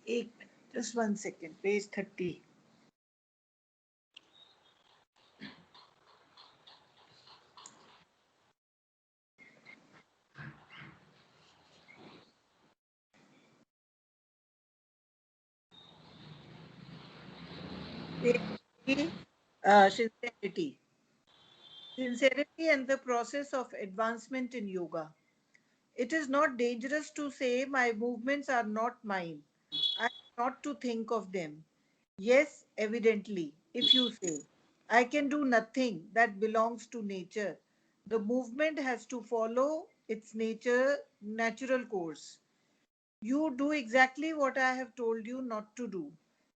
एक minute, just 1 second, page 30. Page 30, sincerity. Sincerity and the process of advancement in yoga. It is not dangerous to say my movements are not mine. I am not to think of them. Yes, evidently, if you say, I can do nothing that belongs to nature. The movement has to follow its natural course. You do exactly what I have told you not to do.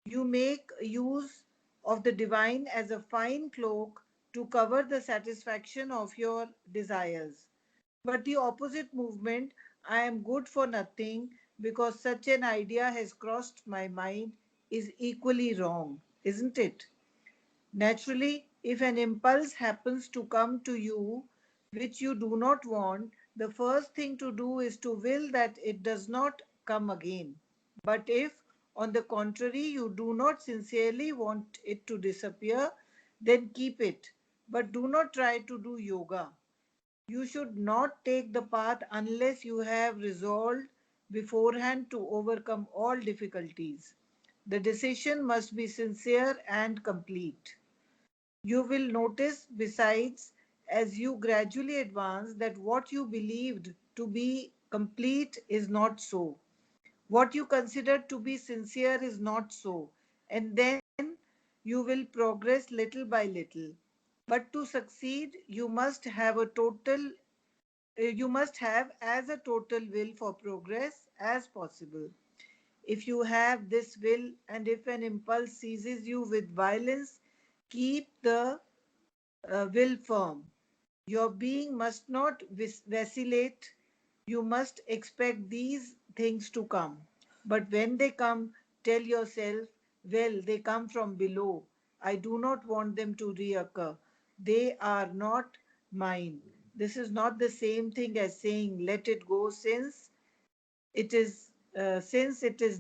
You make use of the divine as a fine cloak to cover the satisfaction of your desires. But the opposite movement, I am good for nothing because such an idea has crossed my mind, is equally wrong, isn't it? Naturally, if an impulse happens to come to you which you do not want, the first thing to do is to will that it does not come again. But if, on the contrary, you do not sincerely want it to disappear, then keep it. But do not try to do yoga. You should not take the path unless you have resolved beforehand to overcome all difficulties. The decision must be sincere and complete. You will notice, besides, as you gradually advance, that what you believed to be complete is not so. What you considered to be sincere is not so. And then you will progress little by little. But to succeed, you must have as a total will for progress as possible. If you have this will, and if an impulse seizes you with violence, keep the will firm. Your being must not vacillate. You must expect these things to come. But when they come, tell yourself, well, they come from below. I do not want them to reoccur. They are not mine. This is not the same thing as saying, let it go since it is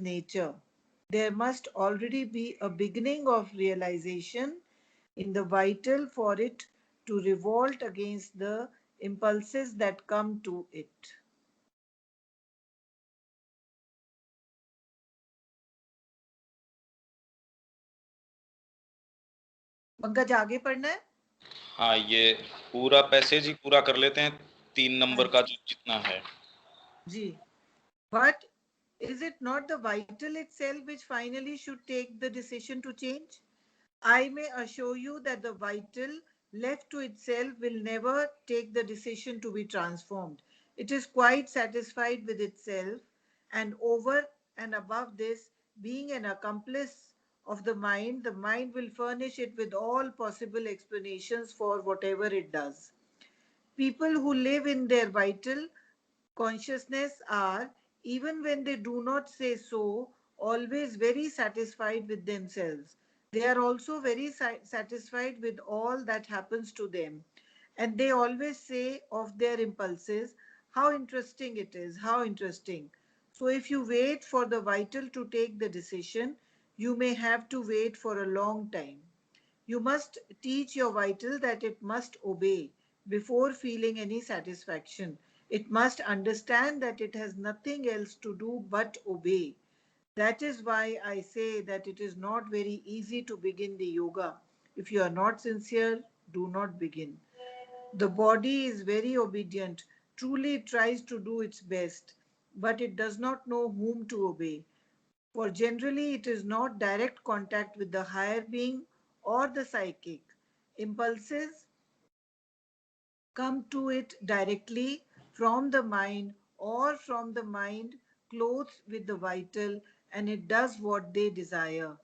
nature. There must already be a beginning of realization in the vital for it to revolt against the impulses that come to it. Pankaj आगे पढ़ना है? हाँ, ये पूरा passage ही पूरा कर लेते हैं, 3 हाँ नंबर का जो जितना है। जी. But is it not the vital itself which finally should take the decision to change? I may assure you that the vital, left to itself, will never take the decision to be transformed. It is quite satisfied with itself, and over and above this, being an accomplice of the mind will furnish it with all possible explanations for whatever it does. People who live in their vital consciousness are, even when they do not say so, always very satisfied with themselves. They are also very satisfied with all that happens to them. And they always say of their impulses, how interesting it is, how interesting. So if you wait for the vital to take the decision, you may have to wait for a long time. You must teach your vital that it must obey before feeling any satisfaction. It must understand that it has nothing else to do but obey. That is why I say that it is not very easy to begin the yoga. If you are not sincere, do not begin. The body is very obedient. Truly, it tries to do its best, but it does not know whom to obey. For generally, it is not direct contact with the higher being or the psychic. Impulses come to it directly from the mind or from the mind clothes with the vital, and it does what they desire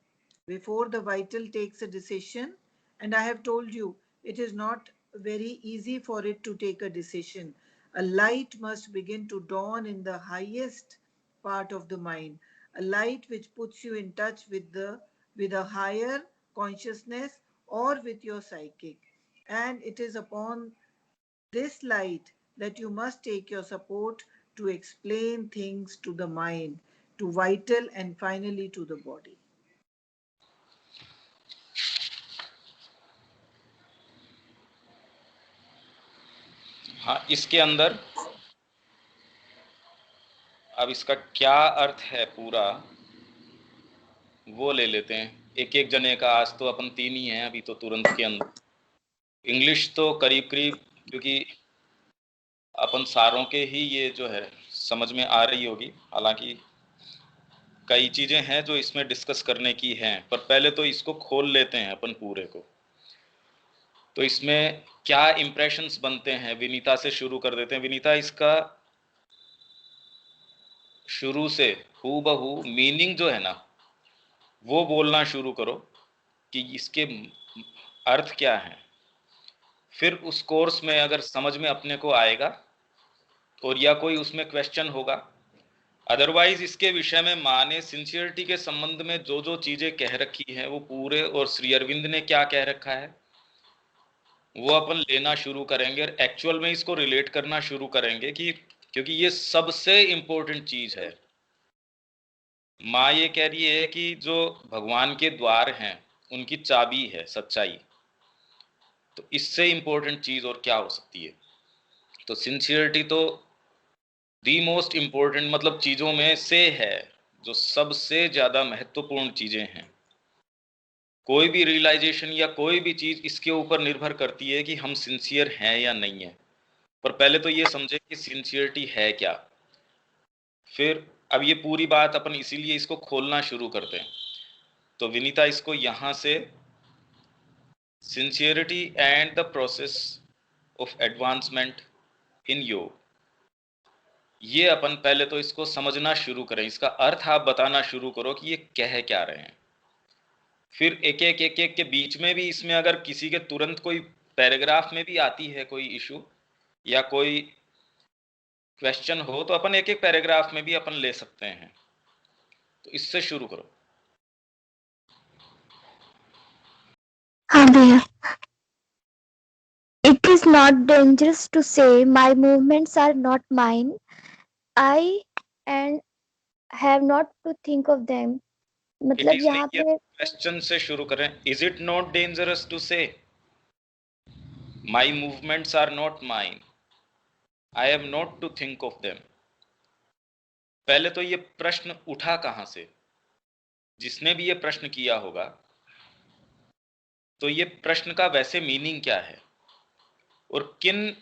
before the vital takes a decision. And I have told you, it is not very easy for it to take a decision. A light must begin to dawn in the highest part of the mind, a light which puts you in touch with a higher consciousness or with your psychic. And it is upon this light that you must take your support to explain things to the mind, to vital and finally to the body. हाँ, इसके अंदर अब इसका क्या अर्थ है पूरा वो ले लेते हैं एक एक जने का। आज तो अपन 3 ही हैं अभी तो तुरंत के अंदर। इंग्लिश तो करीब करीब क्योंकि अपन सारों के ही ये जो है समझ में आ रही होगी, हालांकि कई चीजें हैं जो इसमें डिस्कस करने की हैं, पर पहले तो इसको खोल लेते हैं अपन पूरे को। तो इसमें क्या इंप्रेशंस बनते हैं, विनीता से शुरू कर देते हैं। विनीता, इसका शुरू से हूबहू मीनिंग जो है ना वो बोलना शुरू करो कि इसके अर्थ क्या हैं। फिर उस कोर्स में अगर समझ में अपने को आएगा और या कोई उसमें क्वेश्चन होगा, अदरवाइज इसके विषय में माँ ने सिंसियरिटी के संबंध में जो जो चीजें कह रखी हैं वो पूरे, और श्री अरविंद ने क्या कह रखा है वो अपन लेना शुरू करेंगे और एक्चुअल में इसको रिलेट करना शुरू करेंगे कि क्योंकि ये सबसे इंपॉर्टेंट चीज है। माँ ये कह रही है कि जो भगवान के द्वार हैं उनकी चाबी है सच्चाई, तो इससे इंपॉर्टेंट चीज और क्या हो सकती है। तो सिंसियरिटी तो दी मोस्ट इंपॉर्टेंट मतलब चीजों में से है, जो सबसे ज्यादा महत्वपूर्ण चीजें हैं। कोई भी रियलाइजेशन या कोई भी चीज इसके ऊपर निर्भर करती है कि हम सिंसियर हैं या नहीं है। पर पहले तो ये समझे कि सिंसियरिटी है क्या। फिर अब ये पूरी बात अपन इसीलिए इसको खोलना शुरू करते हैं। तो विनीता इसको यहां से sincerity and the process of advancement in योग, ये अपन पहले तो इसको समझना शुरू करें, इसका अर्थ आप बताना शुरू करो कि ये कह क्या रहे हैं। फिर एक एक के बीच में भी इसमें अगर किसी के तुरंत कोई पैराग्राफ में भी आती है कोई इशू या कोई क्वेश्चन हो तो अपन एक एक पैराग्राफ में भी अपन ले सकते हैं। तो इससे शुरू करो। हाँ भैया। It is not dangerous to say my movements are not mine. I and have not to think of them. It मतलब इज यहाँ नहीं, पे क्वेश्चन से शुरू करें। Is it not dangerous to say my movements are not mine, I have not to think of them. पहले तो ये प्रश्न उठा कहां से, जिसने भी ये प्रश्न किया होगा तो ये प्रश्न का वैसे मीनिंग क्या है और किन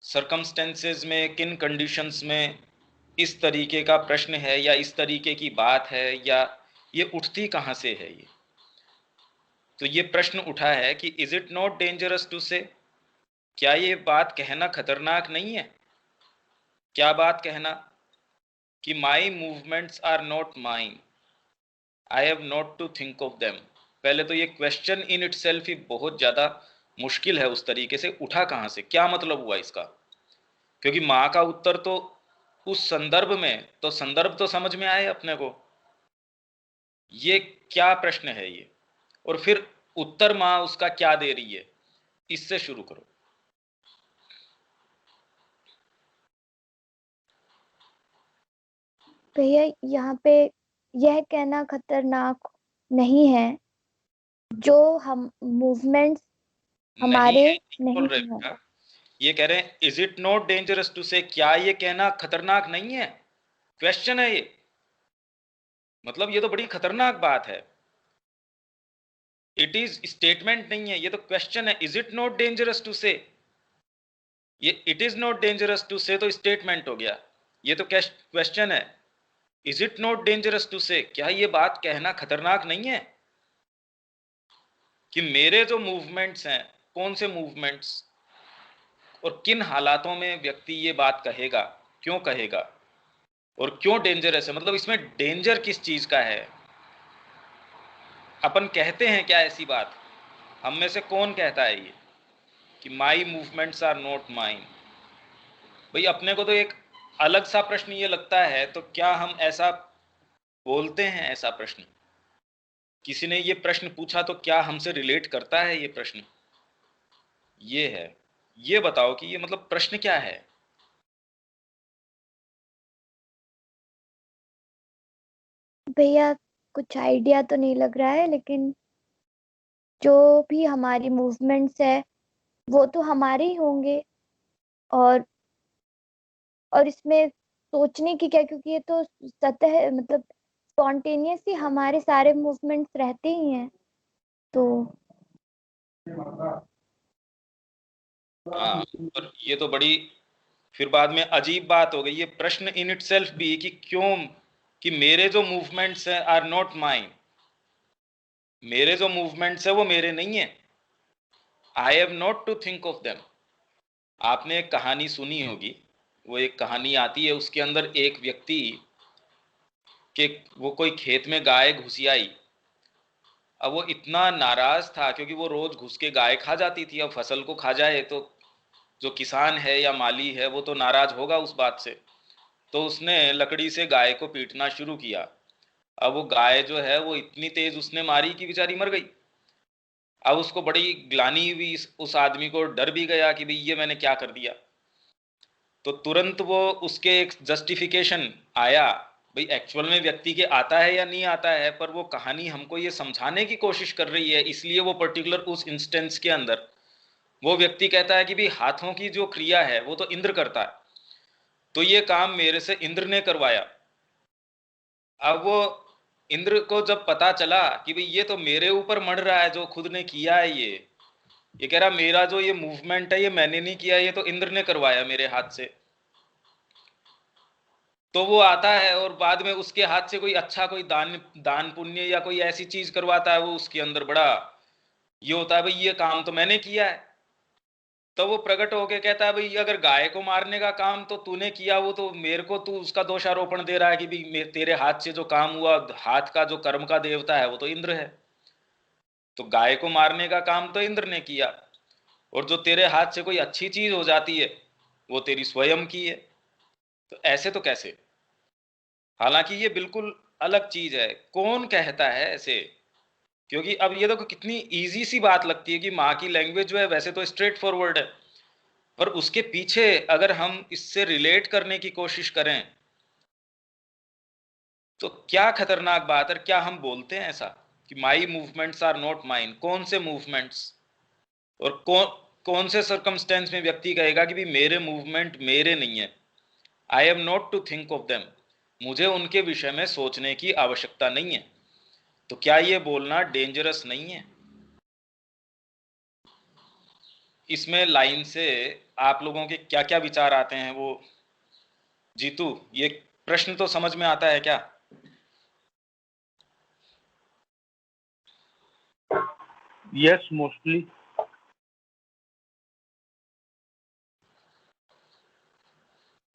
सरकमस्टेंसेस में, किन कंडीशंस में इस तरीके का प्रश्न है या इस तरीके की बात है या ये उठती कहां से है। ये तो ये प्रश्न उठा है कि is it not dangerous to say, क्या ये बात कहना खतरनाक नहीं है। क्या बात कहना कि my movements are not mine, I have not to think of them. पहले तो ये क्वेश्चन इन इटसेल्फ ही बहुत ज्यादा मुश्किल है। उस तरीके से उठा कहां से, क्या मतलब हुआ इसका, क्योंकि माँ का उत्तर तो उस संदर्भ में, तो संदर्भ तो समझ में आए अपने को ये क्या प्रश्न है ये, और फिर उत्तर माँ उसका क्या दे रही है, इससे शुरू करो। भैया यहाँ पे यह कहना खतरनाक नहीं है जो हम मूवमेंट्स नहीं हमारे है, नहीं बोल नहीं रहे हैं। बेटा। ये कह रहे हैं is it not dangerous to say, क्या ये कहना खतरनाक नहीं है। क्वेश्चन है ये, मतलब ये तो बड़ी खतरनाक बात है। इट इज स्टेटमेंट नहीं है, ये तो क्वेश्चन है। Is it not dangerous to say, ये it is not dangerous to say तो स्टेटमेंट हो गया, ये तो क्वेश्चन है। Is it not dangerous to say, क्या ये बात कहना खतरनाक नहीं है कि मेरे जो मूवमेंट्स हैं, कौन से मूवमेंट्स और किन हालातों में व्यक्ति ये बात कहेगा, क्यों कहेगा और क्यों डेंजरस है, मतलब इसमें डेंजर किस चीज का है। अपन कहते हैं क्या ऐसी बात, हम में से कौन कहता है ये कि my movements are not mine. भाई अपने को तो एक अलग सा प्रश्न ये लगता है, तो क्या हम ऐसा बोलते हैं। ऐसा प्रश्न किसी ने ये प्रश्न पूछा तो क्या हमसे रिलेट करता है ये प्रश्न, ये है। ये बताओ कि ये मतलब प्रश्न क्या है। भैया कुछ आइडिया तो नहीं लग रहा है, लेकिन जो भी हमारी मूवमेंट्स है वो तो हमारे ही होंगे। और इसमें सोचने की क्या, क्योंकि ये तो सतह मतलब स्पॉन्टेनियस ही हमारे सारे मूवमेंट्स रहते ही हैं। तो हाँ, पर ये तो बड़ी फिर बाद में अजीब बात हो गई। ये प्रश्न इन इटसेल्फ भी कि क्यों, कि मेरे जो मूवमेंट्स हैं आर नॉट माइन, मेरे जो मूवमेंट्स है वो मेरे नहीं है। I have not to think of them. आपने एक कहानी सुनी होगी, वो एक कहानी आती है, उसके अंदर एक व्यक्ति के वो कोई खेत में गाय घुसी आई। अब वो इतना नाराज था क्योंकि वो रोज घुस के गाय खा जाती थी। अब फसल को खा जाए तो जो किसान है या माली है वो तो नाराज होगा उस बात से। तो उसने लकड़ी से गाय को पीटना शुरू किया। अब वो गाय जो है वो इतनी तेज उसने मारी कि बेचारी मर गई। अब उसको बड़ी ग्लानि हुई, उस आदमी को डर भी गया कि भाई ये मैंने क्या कर दिया। तो तुरंत वो उसके एक जस्टिफिकेशन आया, भाई एक्चुअल में व्यक्ति के आता है या नहीं आता है, पर वो कहानी हमको ये समझाने की कोशिश कर रही है, इसलिए वो पर्टिकुलर उस इंस्टेंस के अंदर वो व्यक्ति कहता है कि भाई हाथों की जो क्रिया है वो तो इंद्र करता है, तो ये काम मेरे से इंद्र ने करवाया। अब वो इंद्र को जब पता चला कि भाई ये तो मेरे ऊपर मर रहा है, जो खुद ने किया है, ये कह रहा मेरा जो ये मूवमेंट है ये मैंने नहीं किया, ये तो इंद्र ने करवाया मेरे हाथ से। तो वो आता है और बाद में उसके हाथ से कोई अच्छा, कोई दान दान पुण्य या कोई ऐसी चीज करवाता है, वो उसके अंदर बड़ा ये होता है भाई ये काम तो मैंने किया है। तो वो प्रकट होके कहता है भाई अगर गाय को मारने का काम तो तूने किया, वो तो मेरे को तू उसका दोषारोपण दे रहा है कि भाई तेरे हाथ से जो काम हुआ, हाथ का जो कर्म का देवता है वो तो इंद्र है। तो गाय को मारने का काम तो इंद्र ने किया, और जो तेरे हाथ से कोई अच्छी चीज हो जाती है वो तेरी स्वयं की है। तो ऐसे तो कैसे? हालांकि ये बिल्कुल अलग चीज है, कौन कहता है ऐसे? क्योंकि अब ये तो कितनी इजी सी बात लगती है कि माँ की लैंग्वेज जो है वैसे तो स्ट्रेट फॉरवर्ड है, पर उसके पीछे अगर हम इससे रिलेट करने की कोशिश करें तो क्या खतरनाक बात है। क्या हम बोलते हैं ऐसा कि my movements are not mine? कौन से मूवमेंट्स? और कौन कौन से सर्कमस्टेंस में व्यक्ति कहेगा कि भी मेरे मूवमेंट मेरे नहीं है, I am not to think of them, मुझे उनके विषय में सोचने की आवश्यकता नहीं है? तो क्या ये बोलना डेंजरस नहीं है? इसमें लाइन से आप लोगों के क्या क्या विचार आते हैं? वो जीतू, ये प्रश्न तो समझ में आता है क्या? Yes, mostly.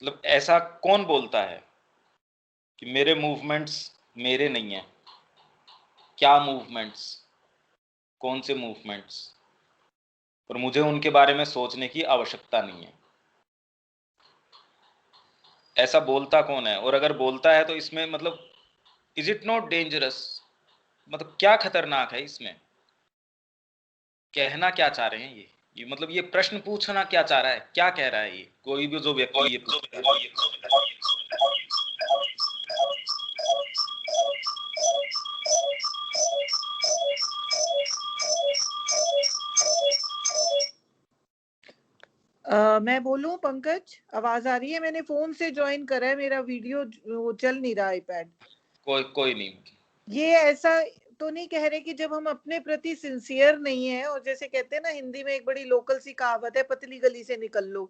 मतलब ऐसा कौन बोलता है कि मेरे मूवमेंट्स मेरे नहीं है? क्या मूवमेंट्स? कौन से मूवमेंट्स? और मुझे उनके बारे में सोचने की आवश्यकता नहीं है, ऐसा बोलता कौन है? और अगर बोलता है तो इसमें मतलब इज इट नॉट डेंजरस? मतलब क्या खतरनाक है इसमें? कहना क्या चाह रहे हैं ये मतलब ये प्रश्न पूछना क्या चाह रहा है, क्या कह रहा है ये कोई भी जो व्यक्ति ये पूछता है? मैं बोलूं पंकज, आवाज आ रही है? मैंने फोन से ज्वाइन करा है, मेरा वीडियो वो चल नहीं रहा आईपैड। कोई नहीं। ये ऐसा तो नहीं कह रहे कि जब हम अपने प्रति सिंसियर नहीं है, और जैसे कहते हैं ना हिंदी में एक बड़ी लोकल सी कहावत है, पतली गली से निकल लो,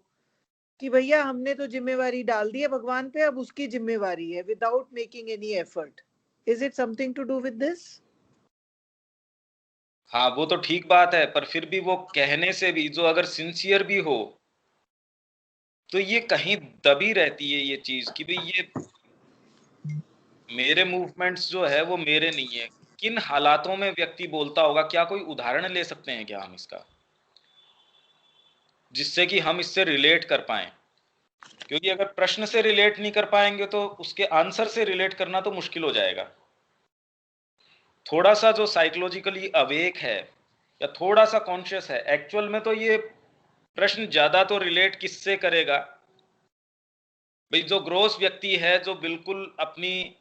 कि भैया हमने तो जिम्मेवारी डाल दी है भगवान पे, अब उसकी जिम्मेवारी है, without making any effort. Is it something to do with this? हाँ, वो तो ठीक बात है, पर फिर भी वो कहने से भी जो अगर सिंसियर भी हो तो ये कहीं दबी रहती है ये चीज कि भाई ये मेरे मूवमेंट्स जो है वो मेरे नहीं है। किन हालातों में व्यक्ति बोलता होगा? क्या कोई उदाहरण ले सकते हैं क्या हम इसका, जिससे कि हम इससे रिलेट कर पाए? क्योंकि अगर प्रश्न से रिलेट नहीं कर पाएंगे तो उसके आंसर से रिलेट करना तो मुश्किल हो जाएगा। थोड़ा सा जो साइकोलॉजिकली अवेक है या थोड़ा सा कॉन्शियस है, एक्चुअल में तो ये प्रश्न ज्यादा तो रिलेट किससे करेगा? भाई जो ग्रोस व्यक्ति है, जो बिल्कुल अपनी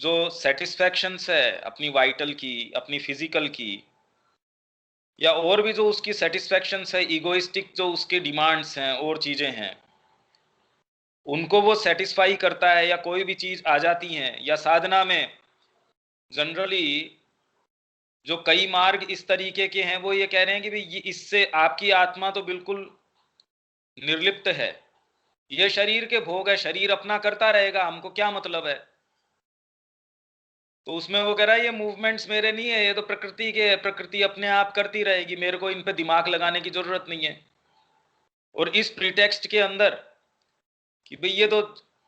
जो सेटिस्फैक्शंस है अपनी वाइटल की, अपनी फिजिकल की, या और भी जो उसकी सेटिस्फैक्शंस है, इगोइस्टिक जो उसके डिमांड्स हैं और चीजें हैं, उनको वो सेटिस्फाई करता है, या कोई भी चीज आ जाती है, या साधना में जनरली जो कई मार्ग इस तरीके के हैं, वो ये कह रहे हैं कि भाई ये इससे आपकी आत्मा तो बिल्कुल निर्लिप्त है, ये शरीर के भोग है, शरीर अपना करता रहेगा, हमको क्या मतलब है। तो उसमें वो कह रहा है ये मूवमेंट्स मेरे नहीं है, ये तो प्रकृति के है, प्रकृति अपने आप करती रहेगी, मेरे को इन पे दिमाग लगाने की जरूरत नहीं है। और इस प्रीटेक्स्ट के अंदर कि भाई ये तो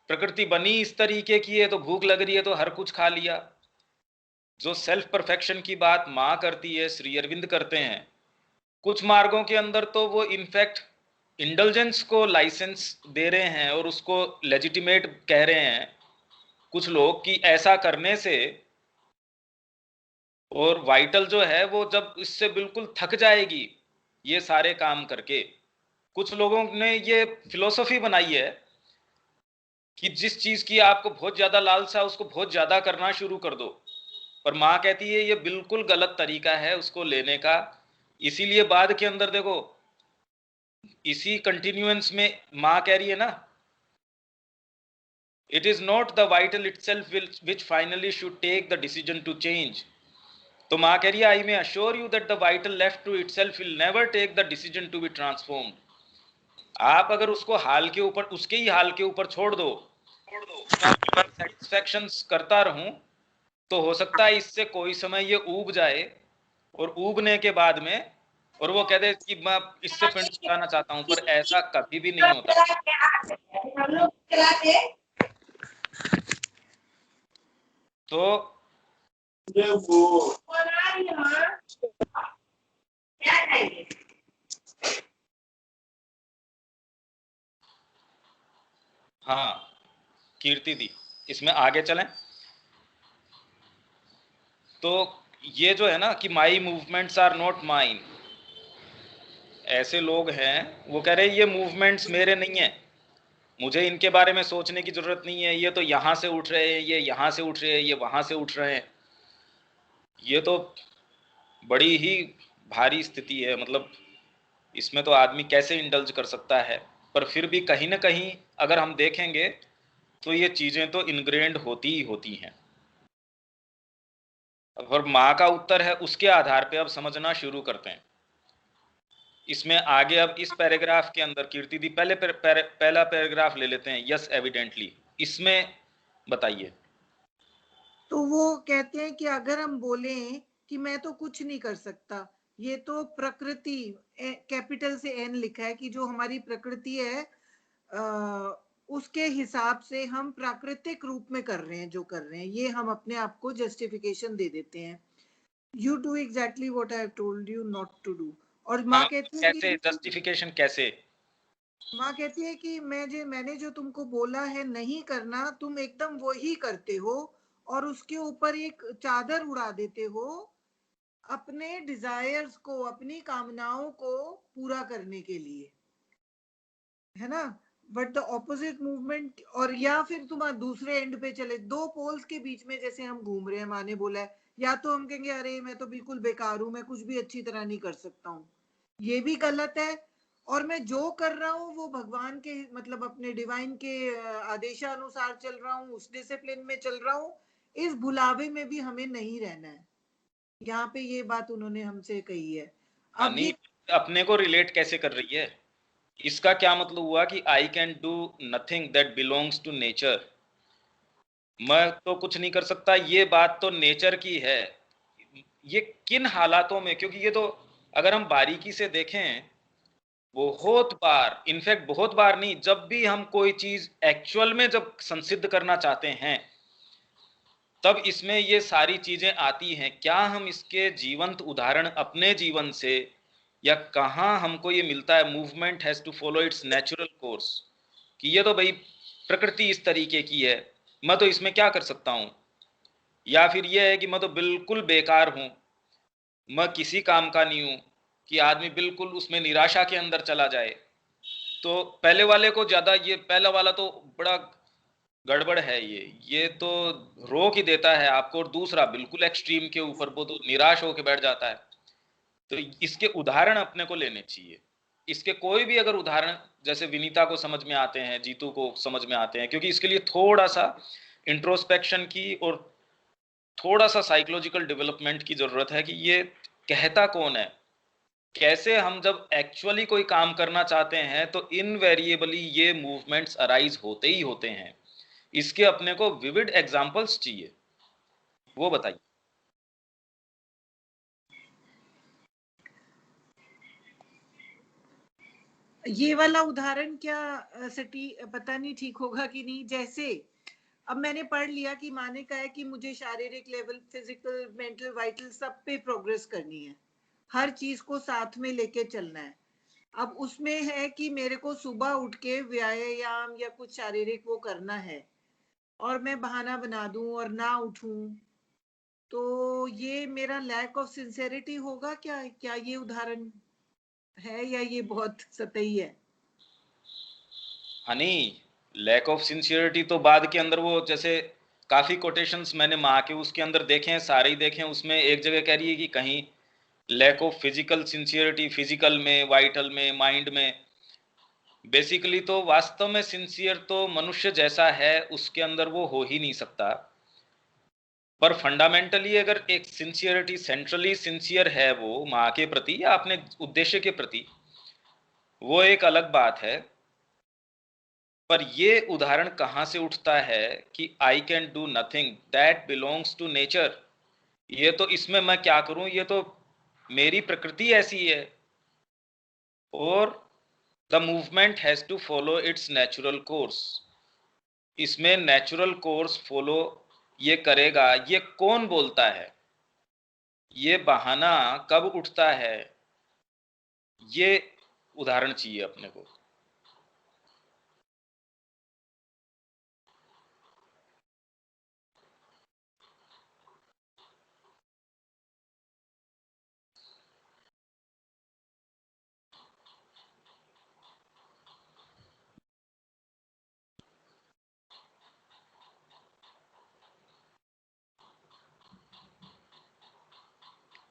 प्रकृति बनी इस तरीके की है, तो भूख लग रही है तो हर कुछ खा लिया। जो सेल्फ परफेक्शन की बात माँ करती है, श्री अरविंद करते हैं, कुछ मार्गों के अंदर तो वो इनफैक्ट इंडल्जेंस को लाइसेंस दे रहे हैं और उसको लेजिटिमेट कह रहे हैं कुछ लोग कि ऐसा करने से, और वाइटल जो है वो जब इससे बिल्कुल थक जाएगी ये सारे काम करके, कुछ लोगों ने ये फिलोसफी बनाई है कि जिस चीज की आपको बहुत ज्यादा लालसा उसको बहुत ज्यादा करना शुरू कर दो। पर माँ कहती है ये बिल्कुल गलत तरीका है उसको लेने का। इसीलिए बाद के अंदर देखो, इसी कंटिन्यूएंस में माँ कह रही है ना, it is not the vital itself which finally should take the decision to change. तो माँ कह रही है I may assure you that the vital left to itself will never take the decision to be transformed. आप अगर उसको हाल के ऊपर, उसके ही हाल के ऊपर छोड़ दो, सेटिस्फैक्शन करता रहूं, तो हो सकता है इससे कोई समय ये ऊब जाए, और ऊबने के बाद में और वो कह दे कि मैं इससे पिंड छुड़ाना चाहता हूं, पर ऐसा कभी भी नहीं होता। तो हाँ कीर्ति दी, इसमें आगे चलें। तो ये जो है ना कि my movements are not mine, ऐसे लोग हैं वो कह रहे हैं ये मूवमेंट्स मेरे नहीं है, मुझे इनके बारे में सोचने की जरूरत नहीं है, ये तो यहां से उठ रहे हैं, ये यहां से उठ रहे हैं, ये वहां से उठ रहे हैं। ये तो बड़ी ही भारी स्थिति है, मतलब इसमें तो आदमी कैसे इंडल्ज कर सकता है। पर फिर भी कहीं ना कहीं अगर हम देखेंगे तो ये चीजें तो इनग्रेन्ड होती ही होती हैं। और माँ का उत्तर है उसके आधार पे अब समझना शुरू करते हैं। इसमें आगे अब इस पैराग्राफ के अंदर कीर्ति दी पहला पैराग्राफ ले लेते हैं, यस एविडेंटली, इसमें बताइए। तो वो कहते हैं कि अगर हम बोलें कि मैं तो कुछ नहीं कर सकता, ये तो प्रकृति, कैपिटल से एन लिखा है, कि जो हमारी प्रकृति है उसके हिसाब से हम प्राकृतिक रूप में कर रहे हैं जो कर रहे हैं, ये हम अपने आप को जस्टिफिकेशन दे देते हैं। You do exactly what I have told you not to do. और माँ कहती है कैसे जस्टिफिकेशन, कैसे? माँ कहती है कि मैंने जो तुमको बोला है नहीं करना, तुम एकदम वही करते हो और उसके ऊपर एक चादर उड़ा देते हो अपने डिजायर्स को, अपनी कामनाओं को पूरा करने के लिए, है ना। बट द ऑपोजिट मूवमेंट, और या फिर तुम दूसरे एंड पे चले, दो पोल्स के बीच में जैसे हम घूम रहे हैं, माँ ने बोला है, या तो हम कहेंगे अरे मैं तो बिल्कुल बेकार हूं, मैं कुछ भी अच्छी तरह नहीं कर सकता हूँ, ये भी गलत है, और मैं जो कर रहा हूँ वो भगवान के, मतलब अपने डिवाइन के आदेशानुसार चल रहा हूँ, उस डिसिप्लिन में चल रहा हूँ, इस भुलावे में भी हमें नहीं रहना है। यहाँ पे ये बात उन्होंने हमसे कही है। अब नहीं, ये अपने को रिलेट कैसे कर रही है? इसका क्या मतलब हुआ कि I can do nothing that belongs to nature, मैं तो कुछ नहीं कर सकता, ये बात तो नेचर की है। ये किन हालातों में, क्योंकि ये तो अगर हम बारीकी से देखें, बहुत बार, इनफैक्ट बहुत बार नहीं, जब भी हम कोई चीज एक्चुअल में जब संसिद्ध करना चाहते हैं, तब इसमें ये सारी चीजें आती हैं। क्या हम इसके जीवंत उदाहरण अपने जीवन से, या कहाँ हमको ये मिलता है movement has to follow its natural course, कि ये तो भाई प्रकृति इस तरीके की है, मैं तो इसमें क्या कर सकता हूँ। या फिर ये है कि मैं तो बिल्कुल बेकार हूँ, मैं किसी काम का नहीं हूँ, कि आदमी बिल्कुल उसमें निराशा के अंदर चला जाए। तो पहले वाले को ज्यादा, ये पहला वाला तो बड़ा गड़बड़ है ये तो रोक ही देता है आपको। और दूसरा बिल्कुल एक्सट्रीम के ऊपर वो तो निराश होकर बैठ जाता है। तो इसके उदाहरण अपने को लेने चाहिए। इसके कोई भी अगर उदाहरण जैसे विनीता को समझ में आते हैं, जीतू को समझ में आते हैं, क्योंकि इसके लिए थोड़ा सा इंट्रोस्पेक्शन की और थोड़ा सा साइकोलॉजिकल डेवलपमेंट की जरूरत है कि ये कहता कौन है। कैसे हम जब एक्चुअली कोई काम करना चाहते हैं तो इनवेरिएबली ये मूवमेंट्स अराइज होते ही होते हैं। इसके अपने को विविड एग्जांपल्स चाहिए, वो बताइए। ये वाला उदाहरण क्या सटी पता नहीं ठीक होगा कि नहीं। जैसे अब मैंने पढ़ लिया कि माँ ने कहा है कि मुझे शारीरिक लेवल, फिजिकल, मेंटल, वाइटल सब पे प्रोग्रेस करनी है, हर चीज को साथ में लेके चलना है। अब उसमें है कि मेरे को सुबह उठ के व्यायाम या कुछ शारीरिक वो करना है और मैं बहाना बना दूं और ना उठूं, तो ये मेरा लैक ऑफ सिंसेरिटी होगा क्या? क्या ये उदाहरण है या ये बहुत सतही है? हनी, लैक ऑफ सिंसियरिटी तो बाद के अंदर वो जैसे काफी कोटेशंस मैंने माँ के उसके अंदर देखे हैं, सारे ही देखे हैं। उसमें एक जगह कह रही है कि कहीं lack of physical sincerity, physical में, वाइटल में, माइंड में। बेसिकली तो वास्तव में सिंसियर तो मनुष्य जैसा है उसके अंदर वो हो ही नहीं सकता। पर फंडामेंटली अगर एक सिंसियरिटी, सेंट्रली सिंसियर है वो माँ के प्रति या अपने उद्देश्य के प्रति, वो एक अलग बात है। पर ये उदाहरण कहां से उठता है कि I can do nothing, that belongs to nature. ये तो इसमें मैं क्या करूं, ये तो मेरी प्रकृति ऐसी है और the movement has to follow its natural course. इसमें नेचुरल कोर्स फॉलो ये करेगा, ये कौन बोलता है? ये बहाना कब उठता है? ये उदाहरण चाहिए अपने को।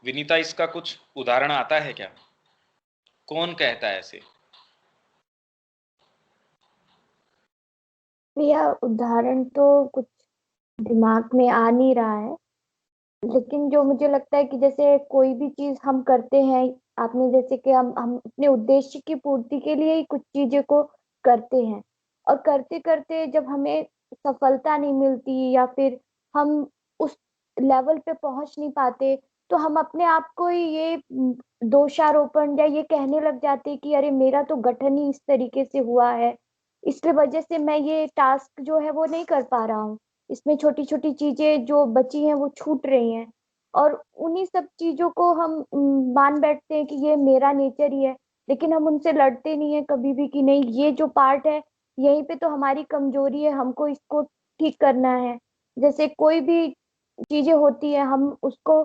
विनीता, इसका कुछ उदाहरण आता है क्या? कौन कहता है ऐसे? भैया उदाहरण तो कुछ दिमाग में आ नहीं रहा है, लेकिन जो मुझे लगता है कि जैसे कोई भी चीज हम करते हैं, आपने जैसे कि हम अपने उद्देश्य की पूर्ति के लिए ही कुछ चीजें को करते हैं, और करते करते जब हमें सफलता नहीं मिलती या फिर हम उस लेवल पे पहुंच नहीं पाते, तो हम अपने आप को ही ये दोषारोपण या ये कहने लग जाते हैं कि अरे मेरा तो गठन ही इस तरीके से हुआ है, इसलिए वजह से मैं ये टास्क जो है वो नहीं कर पा रहा हूँ, इसमें छोटी छोटी चीजें जो बची हैं वो छूट रही हैं। और उन्हीं सब चीजों को हम मान बैठते हैं कि ये मेरा नेचर ही है, लेकिन हम उनसे लड़ते नहीं है कभी भी कि नहीं ये जो पार्ट है यहीं पे तो हमारी कमजोरी है, हमको इसको ठीक करना है। जैसे कोई भी चीजें होती है हम उसको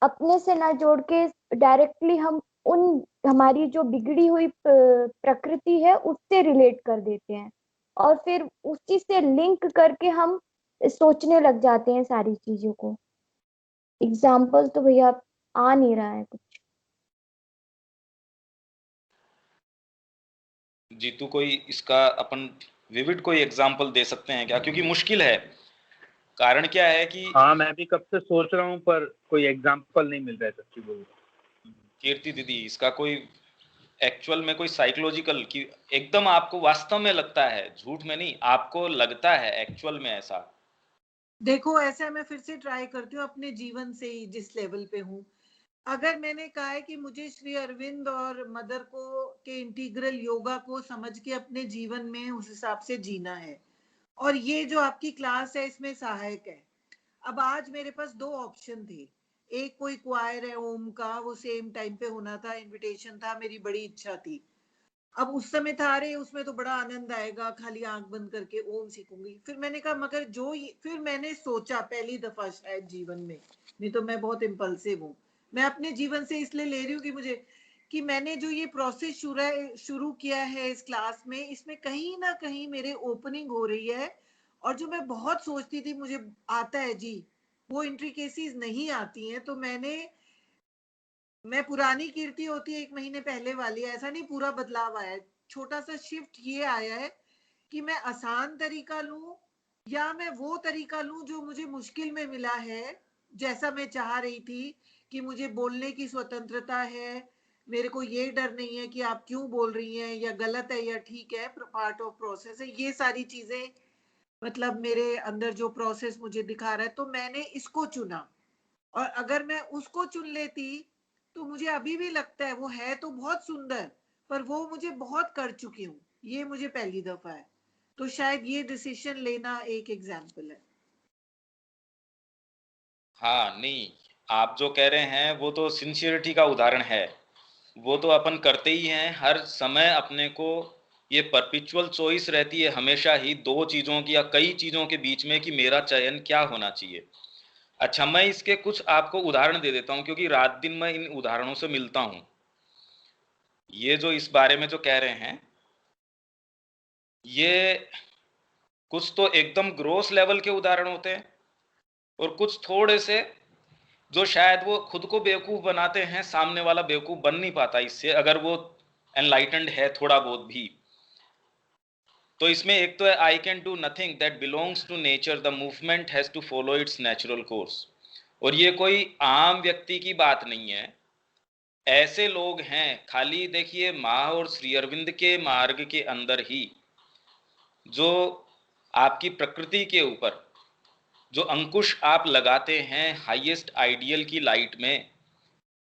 अपने से ना जोड़ के डायरेक्टली हम उन हमारी जो बिगड़ी हुई प्रकृति है उससे रिलेट कर देते हैं, और फिर उसी से लिंक करके हम सोचने लग जाते हैं सारी चीजों को। एग्जाम्पल तो भैया आ नहीं रहा है कुछ। जीतू, कोई इसका अपन विविड कोई एग्जांपल दे सकते हैं क्या? क्योंकि मुश्किल है। कारण क्या है कि हाँ, मैं भी कब से सोच रहा हूँ पर कोई एग्जाम्पल नहीं मिल रहा है सच्ची बोलूं। कीर्ति दीदी, इसका कोई एक्चुअल में कोई साइकोलॉजिकल कि एकदम आपको वास्तव में लगता है, झूठ में नहीं, आपको लगता है एक्चुअल में ऐसा? देखो ऐसा मैं फिर से ट्राई करती हूँ अपने जीवन से ही जिस लेवल पे हूँ। अगर मैंने कहा है कि मुझे श्री अरविंद और मदर को के इंटीग्रल योगा को समझ के अपने जीवन में उस हिसाब से जीना है, और ये जो आपकी क्लास है इसमें सहायक है। अब आज मेरे पास दो ऑप्शन थे, एक कोई क्वायर है ओम का, वो सेम टाइम पे होना था, इनविटेशन था, मेरी बड़ी इच्छा थी। अब उस समय था अरे उसमें तो बड़ा आनंद आएगा, खाली आंख बंद करके ओम सीखूंगी। फिर मैंने कहा मगर फिर मैंने सोचा पहली दफा शायद जीवन में, नहीं तो मैं बहुत इम्पल्सिव हूँ, मैं अपने जीवन से इसलिए ले रही हूँ कि मैंने जो ये प्रोसेस शुरू किया है इस क्लास में, इसमें कहीं ना कहीं मेरे ओपनिंग हो रही है और जो मैं बहुत सोचती थी मुझे आता है जी, वो इंट्रिकेसीज नहीं आती हैं। तो मैं पुरानी कीर्ति होती है 1 महीने पहले वाली, ऐसा नहीं, पूरा बदलाव आया है। छोटा सा शिफ्ट ये आया है कि मैं आसान तरीका लूं या मैं वो तरीका लूं जो मुझे मुश्किल में मिला है। जैसा मैं चाह रही थी कि मुझे बोलने की स्वतंत्रता है, मेरे को ये डर नहीं है कि आप क्यों बोल रही हैं, या गलत है या ठीक है, पार्ट ऑफ प्रोसेस है, ये सारी चीजें मतलब मेरे अंदर जो प्रोसेस मुझे दिखा रहा है, तो मैंने इसको चुना। और अगर मैं उसको चुन लेती तो मुझे अभी भी लगता है वो है तो बहुत सुंदर, पर वो मुझे बहुत कर चुकी हूँ, ये मुझे पहली दफा है। तो शायद ये डिसीजन लेना एक एग्जाम्पल है। हाँ नहीं, आप जो कह रहे हैं वो तो सिंसियरिटी का उदाहरण है। वो तो अपन करते ही हैं हर समय। अपने को ये परपिचुअल चॉइस रहती है हमेशा ही, दो चीज़ों की या कई चीज़ों के बीच में, कि मेरा चयन क्या होना चाहिए। अच्छा, मैं इसके कुछ आपको उदाहरण दे देता हूँ, क्योंकि रात दिन मैं इन उदाहरणों से मिलता हूँ। ये जो इस बारे में जो कह रहे हैं, ये कुछ तो एकदम ग्रोस लेवल के उदाहरण होते हैं, और कुछ थोड़े से जो शायद वो खुद को बेवकूफ बनाते हैं, सामने वाला बेवकूफ बन नहीं पाता इससे, अगर वो एनलाइटेंड है थोड़ा बहुत भी। तो इसमें एक तो है, I can do nothing that belongs to nature, the movement has to follow its natural course. और ये कोई आम व्यक्ति की बात नहीं है, ऐसे लोग हैं। खाली देखिए, माँ और श्री अरविंद के मार्ग के अंदर ही जो आपकी प्रकृति के ऊपर जो अंकुश आप लगाते हैं हाईएस्ट आइडियल की लाइट में,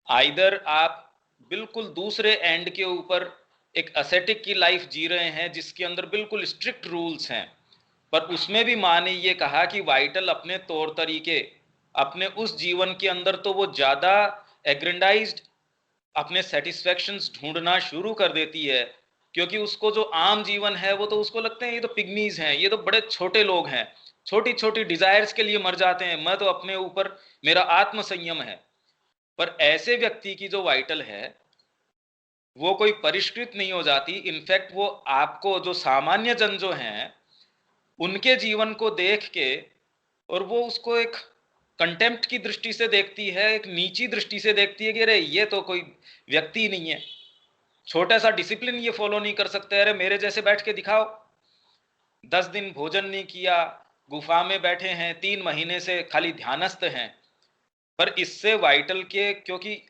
आइदर आप बिल्कुल दूसरे एंड के ऊपर एक असेटिक की लाइफ जी रहे हैं जिसके अंदर बिल्कुल स्ट्रिक्ट रूल्स हैं, पर उसमें भी माँ ने ये कहा कि वाइटल अपने तौर तरीके, अपने उस जीवन के अंदर तो वो ज़्यादा एग्रेंडाइज्ड अपने सेटिस्फैक्शंस ढूंढना शुरू कर देती है, क्योंकि उसको जो आम जीवन है वो तो उसको लगते हैं ये तो पिग्मीज हैं, ये तो बड़े छोटे लोग हैं, छोटी छोटी डिजायर्स के लिए मर जाते हैं, मैं तो अपने ऊपर, मेरा आत्म संयम है। पर ऐसे व्यक्ति की जो वाइटल है वो कोई परिष्कृत नहीं हो जाती। इनफैक्ट वो आपको, जो सामान्य जन जो हैं, उनके जीवन को देख के, और वो उसको एक कंटेम्प्ट की दृष्टि से देखती है, एक नीची दृष्टि से देखती है कि अरे ये तो कोई व्यक्ति ही नहीं है, छोटा सा डिसिप्लिन ये फॉलो नहीं कर सकते, अरे मेरे जैसे बैठ के दिखाओ। 10 दिन भोजन नहीं किया, गुफा में बैठे हैं, 3 महीने से खाली ध्यानस्थ हैं। पर इससे वाइटल के, क्योंकि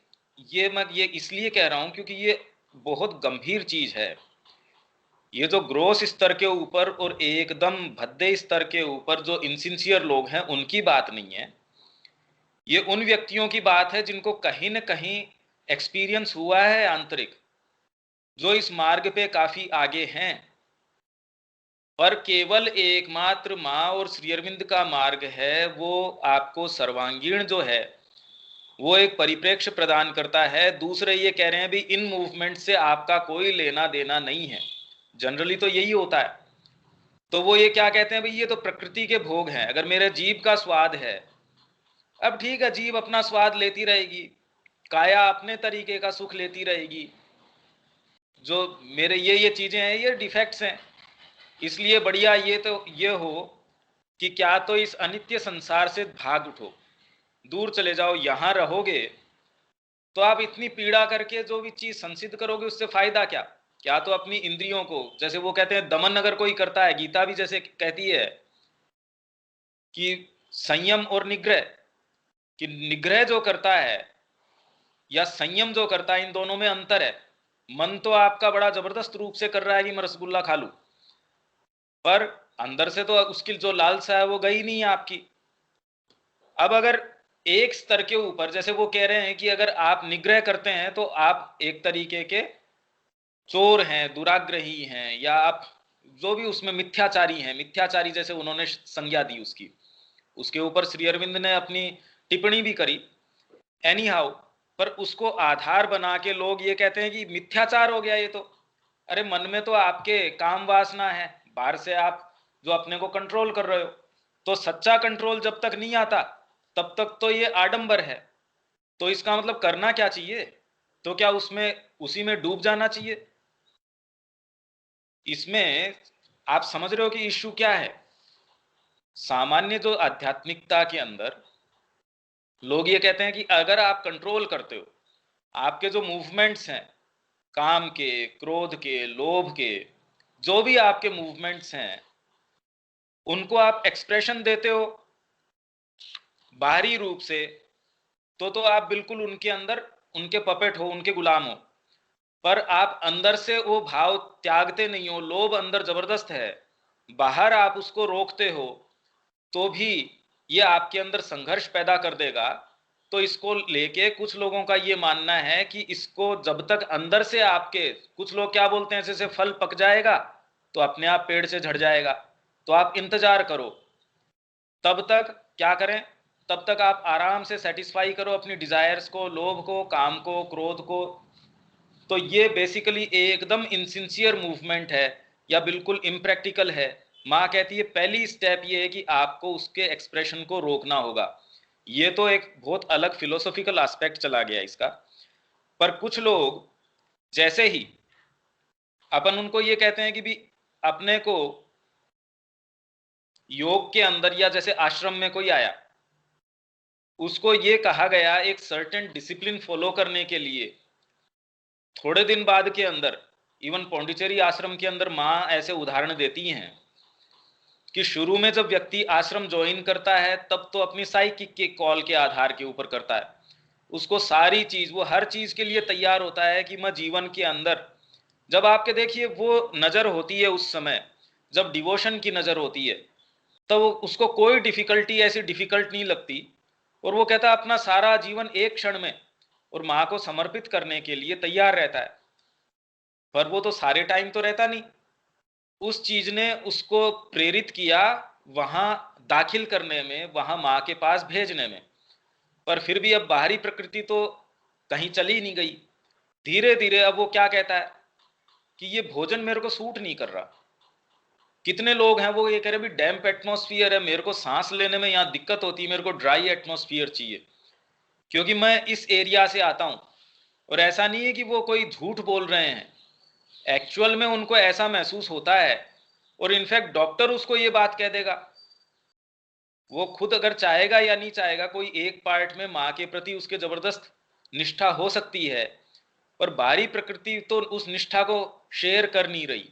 मैं ये इसलिए कह रहा हूं क्योंकि ये बहुत गंभीर चीज है। ये जो ग्रोस स्तर के ऊपर और एकदम भद्दे स्तर के ऊपर जो इनसिंसियर लोग हैं उनकी बात नहीं है, ये उन व्यक्तियों की बात है जिनको कहीं न कहीं एक्सपीरियंस हुआ है आंतरिक, जो इस मार्ग पे काफी आगे हैं। पर केवल एकमात्र माँ और श्री अरविंद का मार्ग है, वो आपको सर्वांगीण जो है वो एक परिप्रेक्ष्य प्रदान करता है। दूसरे ये कह रहे हैं भी इन मूवमेंट से आपका कोई लेना देना नहीं है, जनरली तो यही होता है। तो वो ये क्या कहते हैं भाई, ये तो प्रकृति के भोग हैं, अगर मेरे जीभ का स्वाद है, अब ठीक है, जीभ अपना स्वाद लेती रहेगी, काया अपने तरीके का सुख लेती रहेगी, जो मेरे ये चीजें हैं ये डिफेक्ट्स हैं। इसलिए बढ़िया ये तो ये हो कि क्या तो इस अनित्य संसार से भाग उठो, दूर चले जाओ। यहां रहोगे तो आप इतनी पीड़ा करके जो भी चीज संसिद्ध करोगे उससे फायदा क्या। क्या तो अपनी इंद्रियों को, जैसे वो कहते हैं दमन अगर कोई करता है, गीता भी जैसे कहती है कि संयम और निग्रह, कि निग्रह जो करता है या संयम जो करता है, इन दोनों में अंतर है। मन तो आपका बड़ा जबरदस्त रूप से कर रहा है कि मैं रसगुल्ला खा लूं, पर अंदर से तो उसकी जो लालसा है वो गई नहीं है आपकी। अब अगर एक स्तर के ऊपर, जैसे वो कह रहे हैं कि अगर आप निग्रह करते हैं तो आप एक तरीके के चोर हैं, दुराग्रही हैं, या आप जो भी उसमें मिथ्याचारी हैं, मिथ्याचारी जैसे उन्होंने संज्ञा दी उसकी, उसके ऊपर श्री अरविंद ने अपनी टिप्पणी भी करी। एनी हाउ, पर उसको आधार बना के लोग ये कहते हैं कि मिथ्याचार हो गया ये तो। अरे मन में तो आपके काम वासना है, बाहर से आप जो अपने को कंट्रोल कर रहे हो, तो सच्चा कंट्रोल जब तक नहीं आता तब तक तो ये आडंबर है। तो इसका मतलब करना क्या चाहिए, तो क्या उसमें उसी में डूब जाना चाहिए। इसमें आप समझ रहे हो कि इश्यू क्या है। सामान्य जो आध्यात्मिकता के अंदर लोग ये कहते हैं कि अगर आप कंट्रोल करते हो, आपके जो मूवमेंट्स हैं, काम के, क्रोध के, लोभ के, जो भी आपके मूवमेंट्स हैं, उनको आप एक्सप्रेशन देते हो बाहरी रूप से, तो आप बिल्कुल उनके अंदर उनके पपेट हो, उनके गुलाम हो। पर आप अंदर से वो भाव त्यागते नहीं हो, लोभ अंदर जबरदस्त है, बाहर आप उसको रोकते हो, तो भी ये आपके अंदर संघर्ष पैदा कर देगा। तो इसको लेके कुछ लोगों का ये मानना है कि इसको जब तक अंदर से आपके, कुछ लोग क्या बोलते हैं, जैसे फल पक जाएगा तो अपने आप पेड़ से झड़ जाएगा, तो आप इंतजार करो, तब तक क्या करें, तब तक आप आराम से सेटिस्फाई करो अपनी डिजायर्स को, लोभ को, काम को, क्रोध को। तो ये बेसिकली एकदम इनसिंसियर मूवमेंट है या बिल्कुल इम्प्रैक्टिकल है। माँ कहती है पहली स्टेप ये है कि आपको उसके एक्सप्रेशन को रोकना होगा। ये तो एक बहुत अलग फिलोसॉफिकल एस्पेक्ट चला गया इसका। पर कुछ लोग जैसे ही अपन उनको ये कहते हैं कि भी अपने को योग के अंदर, या जैसे आश्रम में कोई आया, उसको ये कहा गया एक सर्टेन डिसिप्लिन फॉलो करने के लिए, थोड़े दिन बाद के अंदर, इवन पौंडीचेरी आश्रम के अंदर माँ ऐसे उदाहरण देती हैं कि शुरू में जब व्यक्ति आश्रम ज्वाइन करता है तब तो अपनी साइकिक के कॉल के आधार के ऊपर करता है, उसको सारी चीज, वो हर चीज के लिए तैयार होता है कि मैं जीवन के अंदर, जब आपके देखिए वो नजर होती है उस समय, जब डिवोशन की नजर होती है, तो उसको कोई डिफिकल्टी ऐसी डिफिकल्ट नहीं लगती, और वो कहता है अपना सारा जीवन एक क्षण में और माँ को समर्पित करने के लिए तैयार रहता है। पर वो तो सारे टाइम तो रहता नहीं, उस चीज ने उसको प्रेरित किया वहां दाखिल करने में, वहां माँ के पास भेजने में। पर फिर भी अब बाहरी प्रकृति तो कहीं चली नहीं गई। धीरे धीरे अब वो क्या कहता है कि ये भोजन मेरे को सूट नहीं कर रहा। कितने लोग हैं वो ये कह रहे भी डैम्प एटमॉस्फियर है, मेरे को सांस लेने में यहाँ दिक्कत होती है, मेरे को ड्राई एटमॉस्फियर चाहिए, क्योंकि मैं इस एरिया से आता हूं। और ऐसा नहीं है कि वो कोई झूठ बोल रहे हैं, एक्चुअल में उनको ऐसा महसूस होता है, और इनफैक्ट डॉक्टर उसको ये बात कह देगा। वो खुद अगर चाहेगा या नहीं चाहेगा, कोई एक पार्ट में माँ के प्रति उसके जबरदस्त निष्ठा हो सकती है, पर बाहरी प्रकृति तो उस निष्ठा को शेयर कर नहीं रही।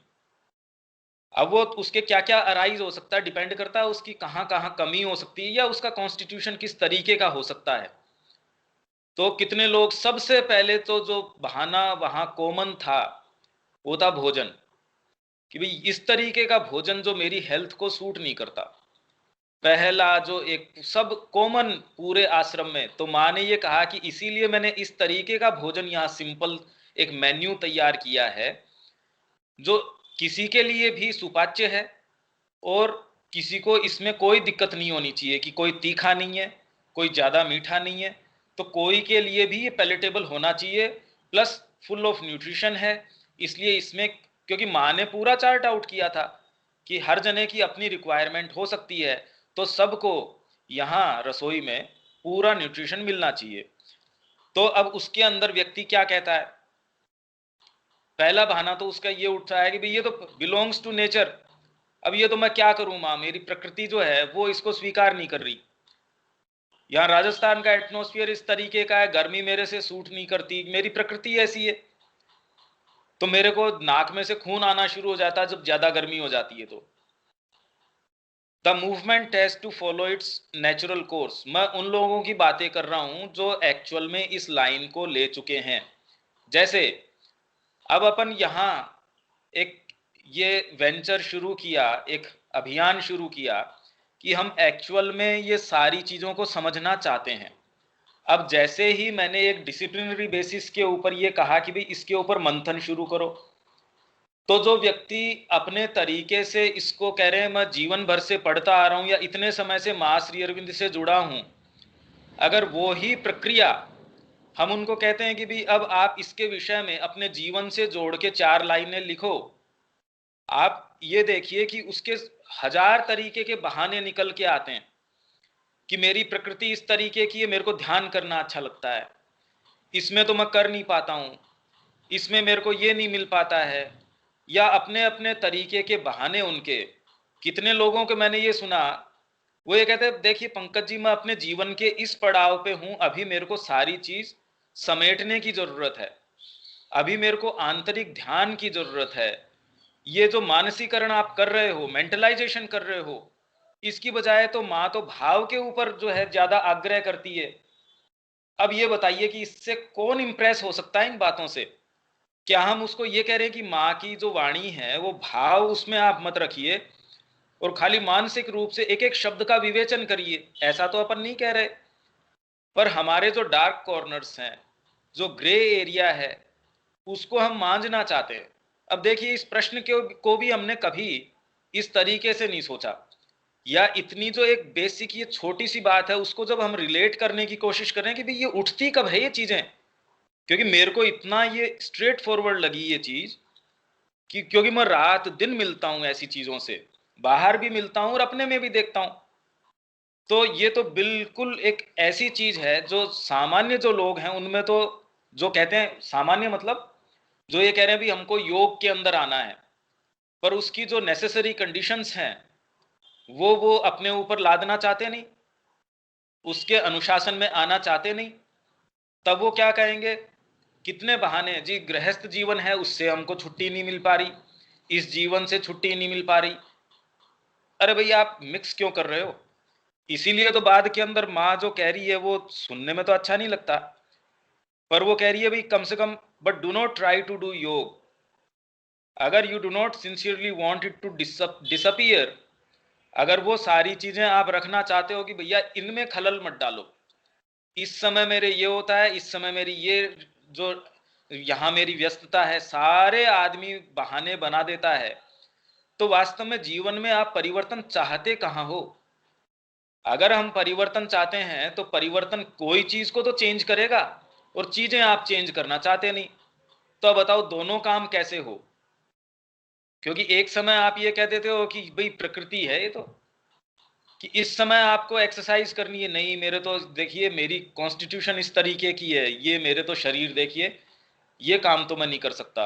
अब वो उसके क्या क्या अराइज हो सकता है, डिपेंड करता है उसकी कहाँ कहाँ कमी हो सकती है, या उसका कॉन्स्टिट्यूशन किस तरीके का हो सकता है। तो कितने लोग, सबसे पहले तो जो बहाना वहां कॉमन था वो था भोजन, कि भाई इस तरीके का भोजन जो मेरी हेल्थ को सूट नहीं करता। पहला जो एक सब कॉमन पूरे आश्रम में, तो माँ ने ये कहा कि इसीलिए मैंने इस तरीके का भोजन यहाँ सिंपल एक मेन्यू तैयार किया है जो किसी के लिए भी सुपाच्य है, और किसी को इसमें कोई दिक्कत नहीं होनी चाहिए कि कोई तीखा नहीं है, कोई ज्यादा मीठा नहीं है, तो कोई के लिए भी ये पैलेटेबल होना चाहिए, प्लस फुल ऑफ न्यूट्रिशन है। इसलिए इसमें, क्योंकि माँ ने पूरा चार्ट आउट किया था कि हर जने की अपनी रिक्वायरमेंट हो सकती है, तो सबको यहाँ रसोई में पूरा न्यूट्रिशन मिलना चाहिए। तो अब उसके अंदर व्यक्ति क्या कहता है, पहला बहाना तो उसका ये उठता है कि भाई ये तो बिलोंग्स टू नेचर, अब ये तो मैं क्या करूं माँ, मेरी प्रकृति जो है वो इसको स्वीकार नहीं कर रही। यहाँ राजस्थान का एटमॉस्फेयर इस तरीके का है, गर्मी मेरे से सूट नहीं करती, मेरी प्रकृति ऐसी है, तो मेरे को नाक में से खून आना शुरू हो जाता है जब ज्यादा गर्मी हो जाती है। तो the movement has to follow its natural course. मैं उन लोगों की बातें कर रहा हूं जो एक्चुअल में इस लाइन को ले चुके हैं। जैसे अब अपन यहाँ एक ये वेंचर शुरू किया, एक अभियान शुरू किया कि हम एक्चुअल में ये सारी चीजों को समझना चाहते हैं। अब जैसे ही मैंने एक डिसिप्लिनरी बेसिस के ऊपर ये कहा कि भाई इसके ऊपर मंथन शुरू करो, तो जो व्यक्ति अपने तरीके से इसको कह रहे हैं मैं जीवन भर से पढ़ता आ रहा हूं या इतने समय से मां श्री अरविंद से जुड़ा हूं, अगर वो ही प्रक्रिया हम उनको कहते हैं कि भाई अब आप इसके विषय में अपने जीवन से जोड़ के 4 लाइनें लिखो, आप ये देखिए कि उसके 1000 तरीके के बहाने निकल के आते हैं कि मेरी प्रकृति इस तरीके की है, मेरे को ध्यान करना अच्छा लगता है, इसमें तो मैं कर नहीं पाता हूं, इसमें मेरे को ये नहीं मिल पाता है, या अपने अपने तरीके के बहाने उनके। कितने लोगों के मैंने ये सुना वो ये कहते हैं देखिए पंकज जी, मैं अपने जीवन के इस पड़ाव पे हूं, अभी मेरे को सारी चीज समेटने की जरूरत है, अभी मेरे को आंतरिक ध्यान की जरूरत है। ये जो मानसीकरण आप कर रहे हो, मेंटलाइजेशन कर रहे हो, इसकी बजाय तो माँ तो भाव के ऊपर जो है ज्यादा आग्रह करती है। अब ये बताइए कि इससे कौन इंप्रेस हो सकता है इन बातों से? क्या हम उसको ये कह रहे हैं कि माँ की जो वाणी है वो भाव उसमें आप मत रखिए और खाली मानसिक रूप से एक एक शब्द का विवेचन करिए, ऐसा तो अपन नहीं कह रहे। पर हमारे जो डार्क कॉर्नर्स हैं, जो ग्रे एरिया है, उसको हम मांझना चाहते हैं। अब देखिए इस प्रश्न को भी हमने कभी इस तरीके से नहीं सोचा, या इतनी जो एक बेसिक ये छोटी सी बात है उसको जब हम रिलेट करने की कोशिश करें कि भाई ये उठती कब है ये चीजें, क्योंकि मेरे को इतना ये स्ट्रेट फॉरवर्ड लगी ये चीज कि क्योंकि मैं रात दिन मिलता हूं ऐसी चीजों से, बाहर भी मिलता हूं और अपने में भी देखता हूं। तो ये तो बिल्कुल एक ऐसी चीज है जो सामान्य जो लोग हैं उनमें तो, जो कहते हैं सामान्य मतलब जो ये कह रहे हैं भी हमको योग के अंदर आना है, पर उसकी जो नेसेसरी कंडीशंस हैं वो अपने ऊपर लादना चाहते नहीं, उसके अनुशासन में आना चाहते नहीं। तब वो क्या कहेंगे, कितने बहाने जी, गृहस्थ जीवन है उससे हमको छुट्टी नहीं मिल पा रही, इस जीवन से छुट्टी नहीं मिल पा रही। अरे भैया आप मिक्स क्यों कर रहे हो? इसीलिए तो बाद के अंदर माँ जो कह रही है वो सुनने में तो अच्छा नहीं लगता, पर वो कह रही है भाई कम से कम, but do not try to do yoga. अगर you do not sincerely want it to disappear, अगर वो सारी चीजें आप रखना चाहते हो कि भैया इनमें खलल मत डालो, इस समय मेरे ये होता है, इस समय मेरी ये जो यहाँ मेरी व्यस्तता है, सारे आदमी बहाने बना देता है, तो वास्तव में जीवन में आप परिवर्तन चाहते कहाँ हो? अगर हम परिवर्तन चाहते हैं तो परिवर्तन कोई चीज को तो चेंज करेगा, और चीजें आप चेंज करना चाहते नहीं। तो बताओ दोनों काम कैसे हो? क्योंकि एक समय आप ये कह देते हो कि भाई प्रकृति है ये तो, कि इस समय आपको एक्सरसाइज करनी है, नहीं मेरे तो देखिए मेरी कॉन्स्टिट्यूशन इस तरीके की है, ये मेरे तो शरीर देखिए, ये काम तो मैं नहीं कर सकता।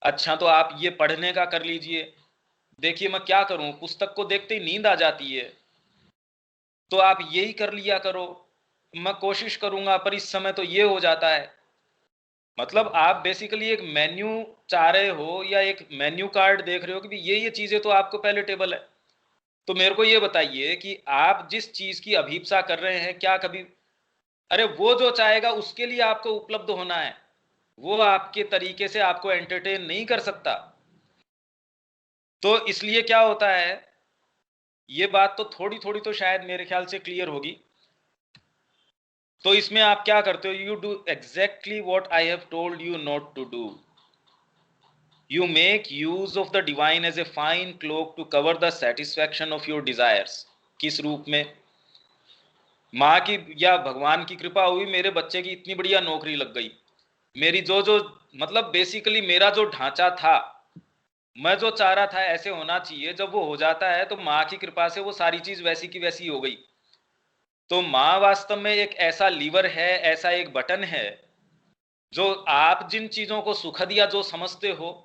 अच्छा तो आप ये पढ़ने का कर लीजिए, देखिए मैं क्या करूं, पुस्तक को देखते ही नींद आ जाती है, तो आप यही कर लिया करो, मैं कोशिश करूंगा पर इस समय तो ये हो जाता है। मतलब आप बेसिकली एक मेन्यू चाह रहे हो या एक मेन्यू कार्ड देख रहे हो कि ये चीजें तो आपको पहले टेबल है। तो मेरे को ये बताइए कि आप जिस चीज की अभीप्सा कर रहे हैं, क्या कभी, अरे वो जो चाहेगा उसके लिए आपको उपलब्ध होना है, वो आपके तरीके से आपको एंटरटेन नहीं कर सकता। तो इसलिए क्या होता है, ये बात तो थोड़ी थोड़ी तो शायद मेरे ख्याल से क्लियर होगी। तो इसमें आप क्या करते हो, you do exactly what I have told you not to do. You make use of the divine as a fine cloak to cover the satisfaction of your desires। किस रूप में? माँ की या भगवान की कृपा हुई, मेरे बच्चे की इतनी बढ़िया नौकरी लग गई, मेरी जो जो मतलब बेसिकली मेरा जो ढांचा था, मैं जो चाह रहा था ऐसे होना चाहिए, जब वो हो जाता है तो माँ की कृपा से वो सारी चीज वैसी की वैसी हो गई। तो माँ वास्तव में एक ऐसा लीवर है, ऐसा एक बटन है, जो आप जिन चीजों को सुखद या जो समझते हो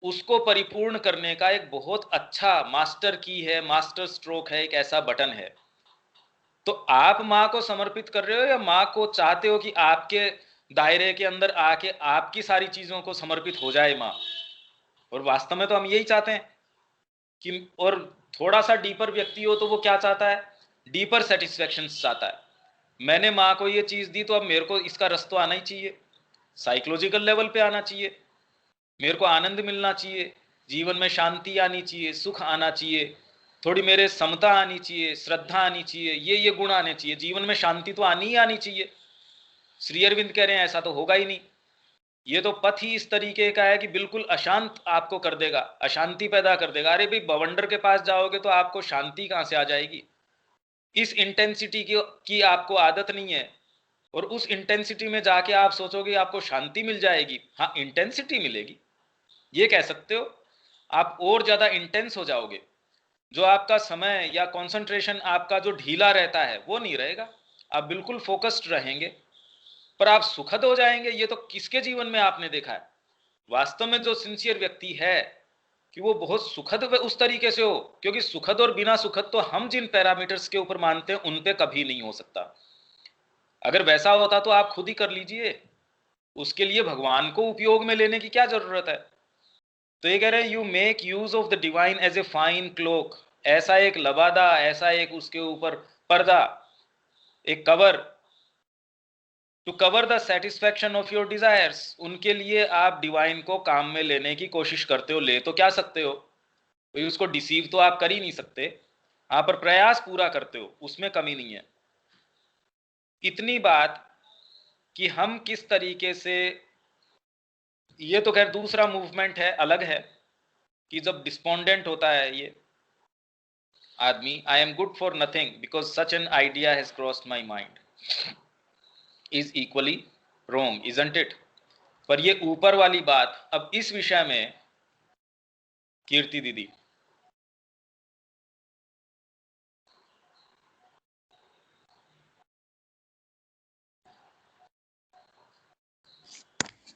उसको परिपूर्ण करने का एक बहुत अच्छा मास्टर की है, मास्टर स्ट्रोक है, एक ऐसा बटन है। तो आप माँ को समर्पित कर रहे हो या माँ को चाहते हो कि आपके दायरे के अंदर आके आपकी सारी चीजों को समर्पित हो जाए माँ? और वास्तव में तो हम यही चाहते हैं कि, और थोड़ा सा डीपर व्यक्ति हो तो वो क्या चाहता है, डीपर सेटिस्फेक्शन चाहता है। मैंने माँ को ये चीज दी तो अब मेरे को इसका रस तो आना ही चाहिए, साइकोलॉजिकल लेवल पे आना चाहिए, मेरे को आनंद मिलना चाहिए, जीवन में शांति आनी चाहिए, सुख आना चाहिए, थोड़ी मेरे समता आनी चाहिए, श्रद्धा आनी चाहिए, ये गुण आने चाहिए, जीवन में शांति तो आनी ही आनी चाहिए। श्री अरविंद कह रहे हैं ऐसा तो होगा ही नहीं, ये तो पथ ही इस तरीके का है कि बिल्कुल अशांत आपको कर देगा, अशांति पैदा कर देगा। अरे भाई बवंडर के पास जाओगे तो आपको शांति कहां से आ जाएगी? इस इंटेंसिटी की आपको आदत नहीं है, और उस इंटेंसिटी में जाके आप सोचोगे आपको शांति मिल जाएगी। हाँ इंटेंसिटी मिलेगी, ये कह सकते हो, आप और ज्यादा इंटेंस हो जाओगे, जो आपका समय या कंसंट्रेशन आपका जो ढीला रहता है वो नहीं रहेगा, आप बिल्कुल फोकस्ड रहेंगे, पर आप सुखद हो जाएंगे। ये तो किसके जीवन में आपने देखा है? वास्तव में जो सिंसियर व्यक्ति है, कि वो बहुत सुखद उस तरीके से हो, क्योंकि सुखद और बिना सुखद तो हम जिन पैरामीटर्स के ऊपर मानते हैं उन पे कभी नहीं हो सकता। अगर वैसा होता तो आप खुद ही कर लीजिए, उसके लिए भगवान को उपयोग में लेने की क्या जरूरत है। तो ये कह रहे हैं you make use of the divine as a fine cloak, ऐसा एक लबादा, ऐसा एक उसके ऊपर पर्दा, एक cover, to cover the satisfaction of your desires, उनके लिए आप डिवाइन को काम में लेने की कोशिश करते हो। ले तो क्या सकते हो, भाई उसको डिसीव तो आप कर ही नहीं सकते, आप पर प्रयास पूरा करते हो, उसमें कमी नहीं है। इतनी बात कि हम किस तरीके से, ये तो खैर दूसरा मूवमेंट है, अलग है, कि जब डिस्पोंडेंट होता है ये आदमी, I am good for nothing because such an idea has crossed my mind, is equally wrong, isn't it. पर ये ऊपर वाली बात अब इस विषय में कीर्ति दीदी।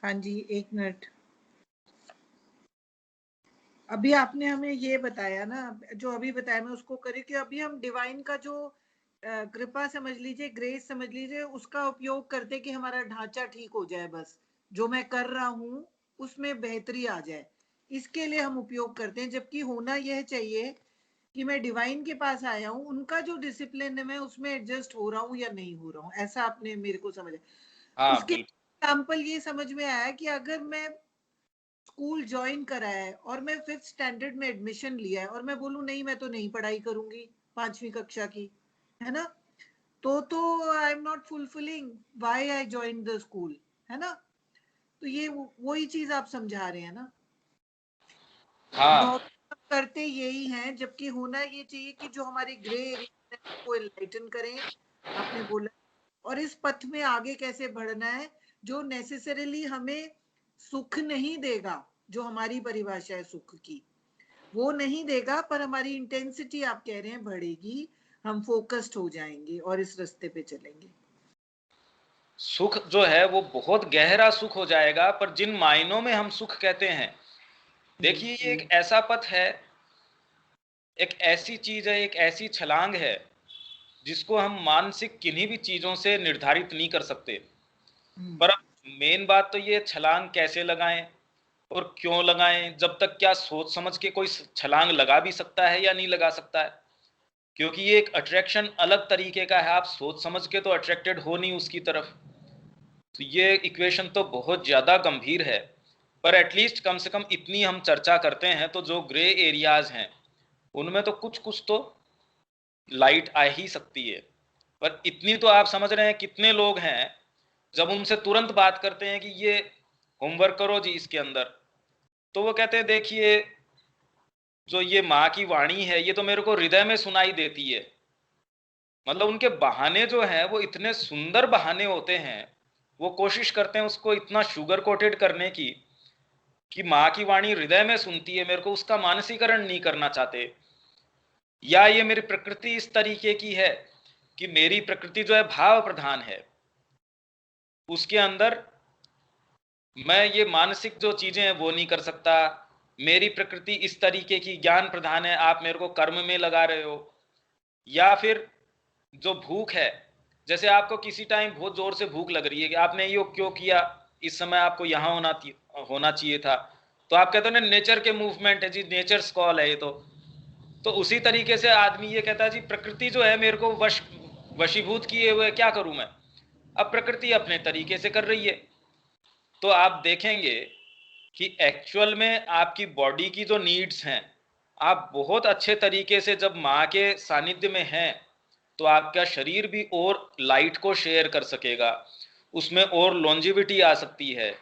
हाँ जी, एक मिनट। अभी आपने हमें ये बताया ना, जो अभी बताया मैं उसको करें कि अभी हम डिवाइन का जो कृपा समझ लीजिए, ग्रेस समझ लीजिए, उसका उपयोग करते कि हमारा ढांचा ठीक हो जाए, बस जो मैं कर रहा हूँ उसमें बेहतरी आ जाए, इसके लिए हम उपयोग करते हैं। जबकि होना यह चाहिए कि मैं डिवाइन के पास आया हूँ, उनका जो डिसिप्लिन है मैं उसमें एडजस्ट हो रहा हूँ या नहीं हो रहा हूँ, ऐसा आपने मेरे को समझा। हाँ उसके बिल्कुल। एग्जाम्पल ये समझ में आया कि अगर मैं स्कूल ज्वाइन करा है और मैं 5th स्टैंडर्ड में एडमिशन लिया है और मैं बोलूं नहीं मैं तो नहीं पढ़ाई करूंगी 5वीं कक्षा की, है ना, तो आई am not fulfilling why I join the school, है ना। तो ये वही चीज आप समझा रहे हैं ना। हाँ नॉर्मल करते यही हैं, जबकि होना ये चाहिए कि जो हमारे ग्रे एरिया को एनलाइटन करें, आपने बोला, और इस पथ में आगे कैसे बढ़ना है जो नेसेसरीली हमें सुख नहीं देगा, जो हमारी परिभाषा है सुख की वो नहीं देगा, पर हमारी इंटेंसिटी आप कह रहे हैं बढ़ेगी, हम फोकस्ड हो जाएंगे और इस रास्ते पे चलेंगे। सुख जो है वो बहुत गहरा सुख हो जाएगा, पर जिन मायनों में हम सुख कहते हैं, देखिए ये एक ऐसा पथ है, एक ऐसी चीज है, एक ऐसी छलांग है जिसको हम मानसिक किन्हीं भी चीजों से निर्धारित नहीं कर सकते। पर अब मेन बात तो ये छलांग कैसे लगाएं और क्यों लगाएं, जब तक क्या सोच समझ के कोई छलांग लगा भी सकता है या नहीं लगा सकता है, क्योंकि ये एक अट्रैक्शन अलग तरीके का है, आप सोच समझ के तो अट्रैक्टेड हो नहीं उसकी तरफ। तो ये इक्वेशन तो बहुत ज्यादा गंभीर है, पर एटलीस्ट कम से कम इतनी हम चर्चा करते हैं, तो जो ग्रे एरियाज हैं उनमें तो कुछ कुछ तो लाइट आ ही सकती है। पर इतनी तो आप समझ रहे हैं कितने लोग हैं जब उनसे तुरंत बात करते हैं कि ये होमवर्क करो जी इसके अंदर, तो वो कहते हैं देखिए जो ये माँ की वाणी है ये तो मेरे को हृदय में सुनाई देती है। मतलब उनके बहाने जो हैं वो इतने सुंदर बहाने होते हैं, वो कोशिश करते हैं उसको इतना शुगर कोटेड करने की कि माँ की वाणी हृदय में सुनती है, मेरे को उसका मानसीकरण नहीं करना चाहते। या ये मेरी प्रकृति इस तरीके की है कि मेरी प्रकृति जो है भाव प्रधान है, उसके अंदर मैं ये मानसिक जो चीजें हैं वो नहीं कर सकता। मेरी प्रकृति इस तरीके की ज्ञान प्रधान है, आप मेरे को कर्म में लगा रहे हो। या फिर जो भूख है, जैसे आपको किसी टाइम बहुत जोर से भूख लग रही है कि आपने ये क्यों किया, इस समय आपको यहाँ होना चाहिए था, तो आप कहते हो ना नेचर के मूवमेंट है जी, नेचर्स कॉल है ये तो उसी तरीके से आदमी ये कहता है जी प्रकृति जो है मेरे को वशीभूत किए हुए, क्या करूं मैं, अब प्रकृति अपने तरीके से कर रही है। तो आप देखेंगे कि एक्चुअल में आपकी बॉडी की जो नीड्स हैं, आप बहुत अच्छे तरीके से जब माँ के सानिध्य में हैं तो आपका शरीर भी और लाइट को शेयर कर सकेगा, उसमें और लॉन्जिविटी आ सकती है,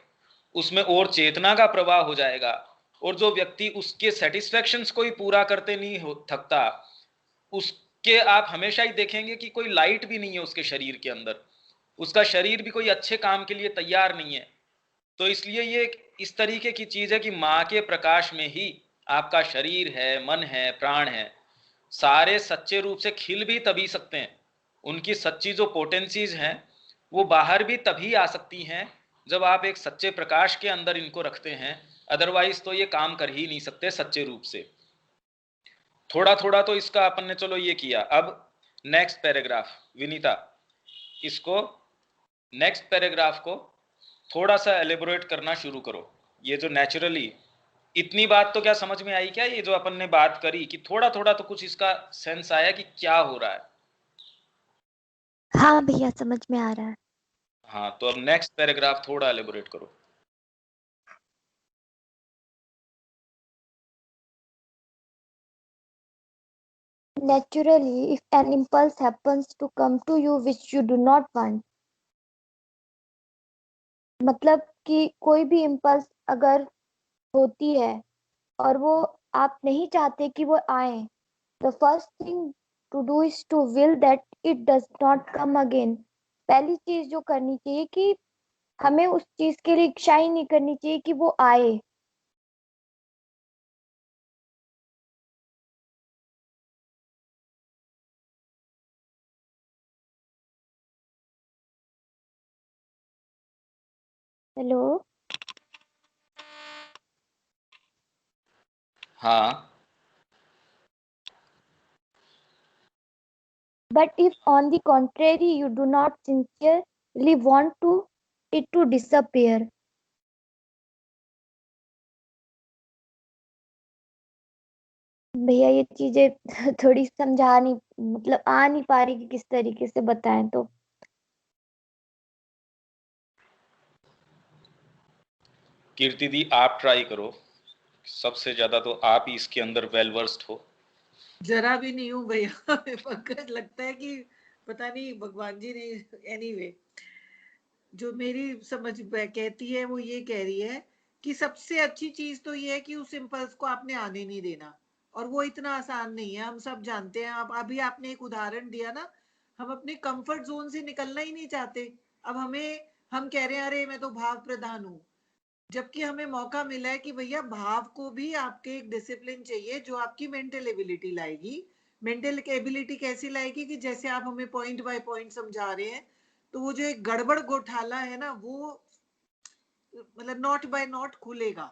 उसमें और चेतना का प्रवाह हो जाएगा। और जो व्यक्ति उसके सेटिस्फैक्शंस को ही पूरा करते नहीं हो थकता, उसके आप हमेशा ही देखेंगे कि कोई लाइट भी नहीं है उसके शरीर के अंदर, उसका शरीर भी कोई अच्छे काम के लिए तैयार नहीं है। तो इसलिए ये इस तरीके की चीज है कि माँ के प्रकाश में ही आपका शरीर है, मन है, प्राण है, सारे सच्चे रूप से खिल भी तभी सकते हैं। उनकी सच्ची जो पोटेंसीज हैं वो बाहर भी तभी आ सकती हैं जब आप एक सच्चे प्रकाश के अंदर इनको रखते हैं, अदरवाइज तो ये काम कर ही नहीं सकते सच्चे रूप से। थोड़ा थोड़ा तो इसका अपन ने चलो ये किया। अब नेक्स्ट पैराग्राफ, विनीता, इसको नेक्स्ट पैराग्राफ को थोड़ा सा एलेबोरेट करना शुरू करो। ये जो नेचुरली, इतनी बात तो क्या समझ में आई क्या, ये जो अपन ने बात करी कि थोड़ा थोड़ा तो कुछ इसका सेंस आया कि क्या हो रहा है? हाँ भैया समझ में आ रहा है। हाँ, तो अब नेक्स्ट पैराग्राफ थोड़ा एलेबोरेट करो। Naturally, if an impulse happens to come to you which you do not want, मतलब कि कोई भी इम्पल्स अगर होती है और वो आप नहीं चाहते कि वो आए, the first thing to do is to will that it does not come again. पहली चीज जो करनी चाहिए कि हमें उस चीज के लिए इच्छा ही नहीं करनी चाहिए कि वो आए। हेलो। हाँ, But if on the contrary you do not sincerely want it to disappear, भैया ये चीजें थोड़ी समझा नहीं, मतलब आ नहीं पा रही कि किस तरीके से बताएं। तो कीर्ति दी आप ट्राई करो, सबसे ज्यादा तो आप ही इसके अंदर वेल वर्स्ड हो। जरा भी नहीं हूँ भैया। पंकज, लगता है कि पता नहीं भगवान जी ने, एनीवे जो मेरी समझ कहती है वो ये कह रही है कि सबसे अच्छी चीज तो ये है कि उस इम्पल्स को आपने आने नहीं देना, और वो इतना आसान नहीं है, हम सब जानते हैं। अब अभी आपने एक उदाहरण दिया ना, हम अपने कंफर्ट जोन से निकलना ही नहीं चाहते। अब हम कह रहे हैं अरे मैं तो भाव प्रधान हूँ, जबकि हमें मौका मिला है कि भैया भाव को भी आपके एक डिसिप्लिन चाहिए जो आपकी मेंटल एबिलिटी लाएगी। मेंटल एबिलिटी कैसी लाएगी कि जैसे आप हमें पॉइंट बाय पॉइंट समझा रहे हैं, तो वो जो एक गड़बड़ घोटाला है ना, वो मतलब नॉट बाय नॉट खुलेगा,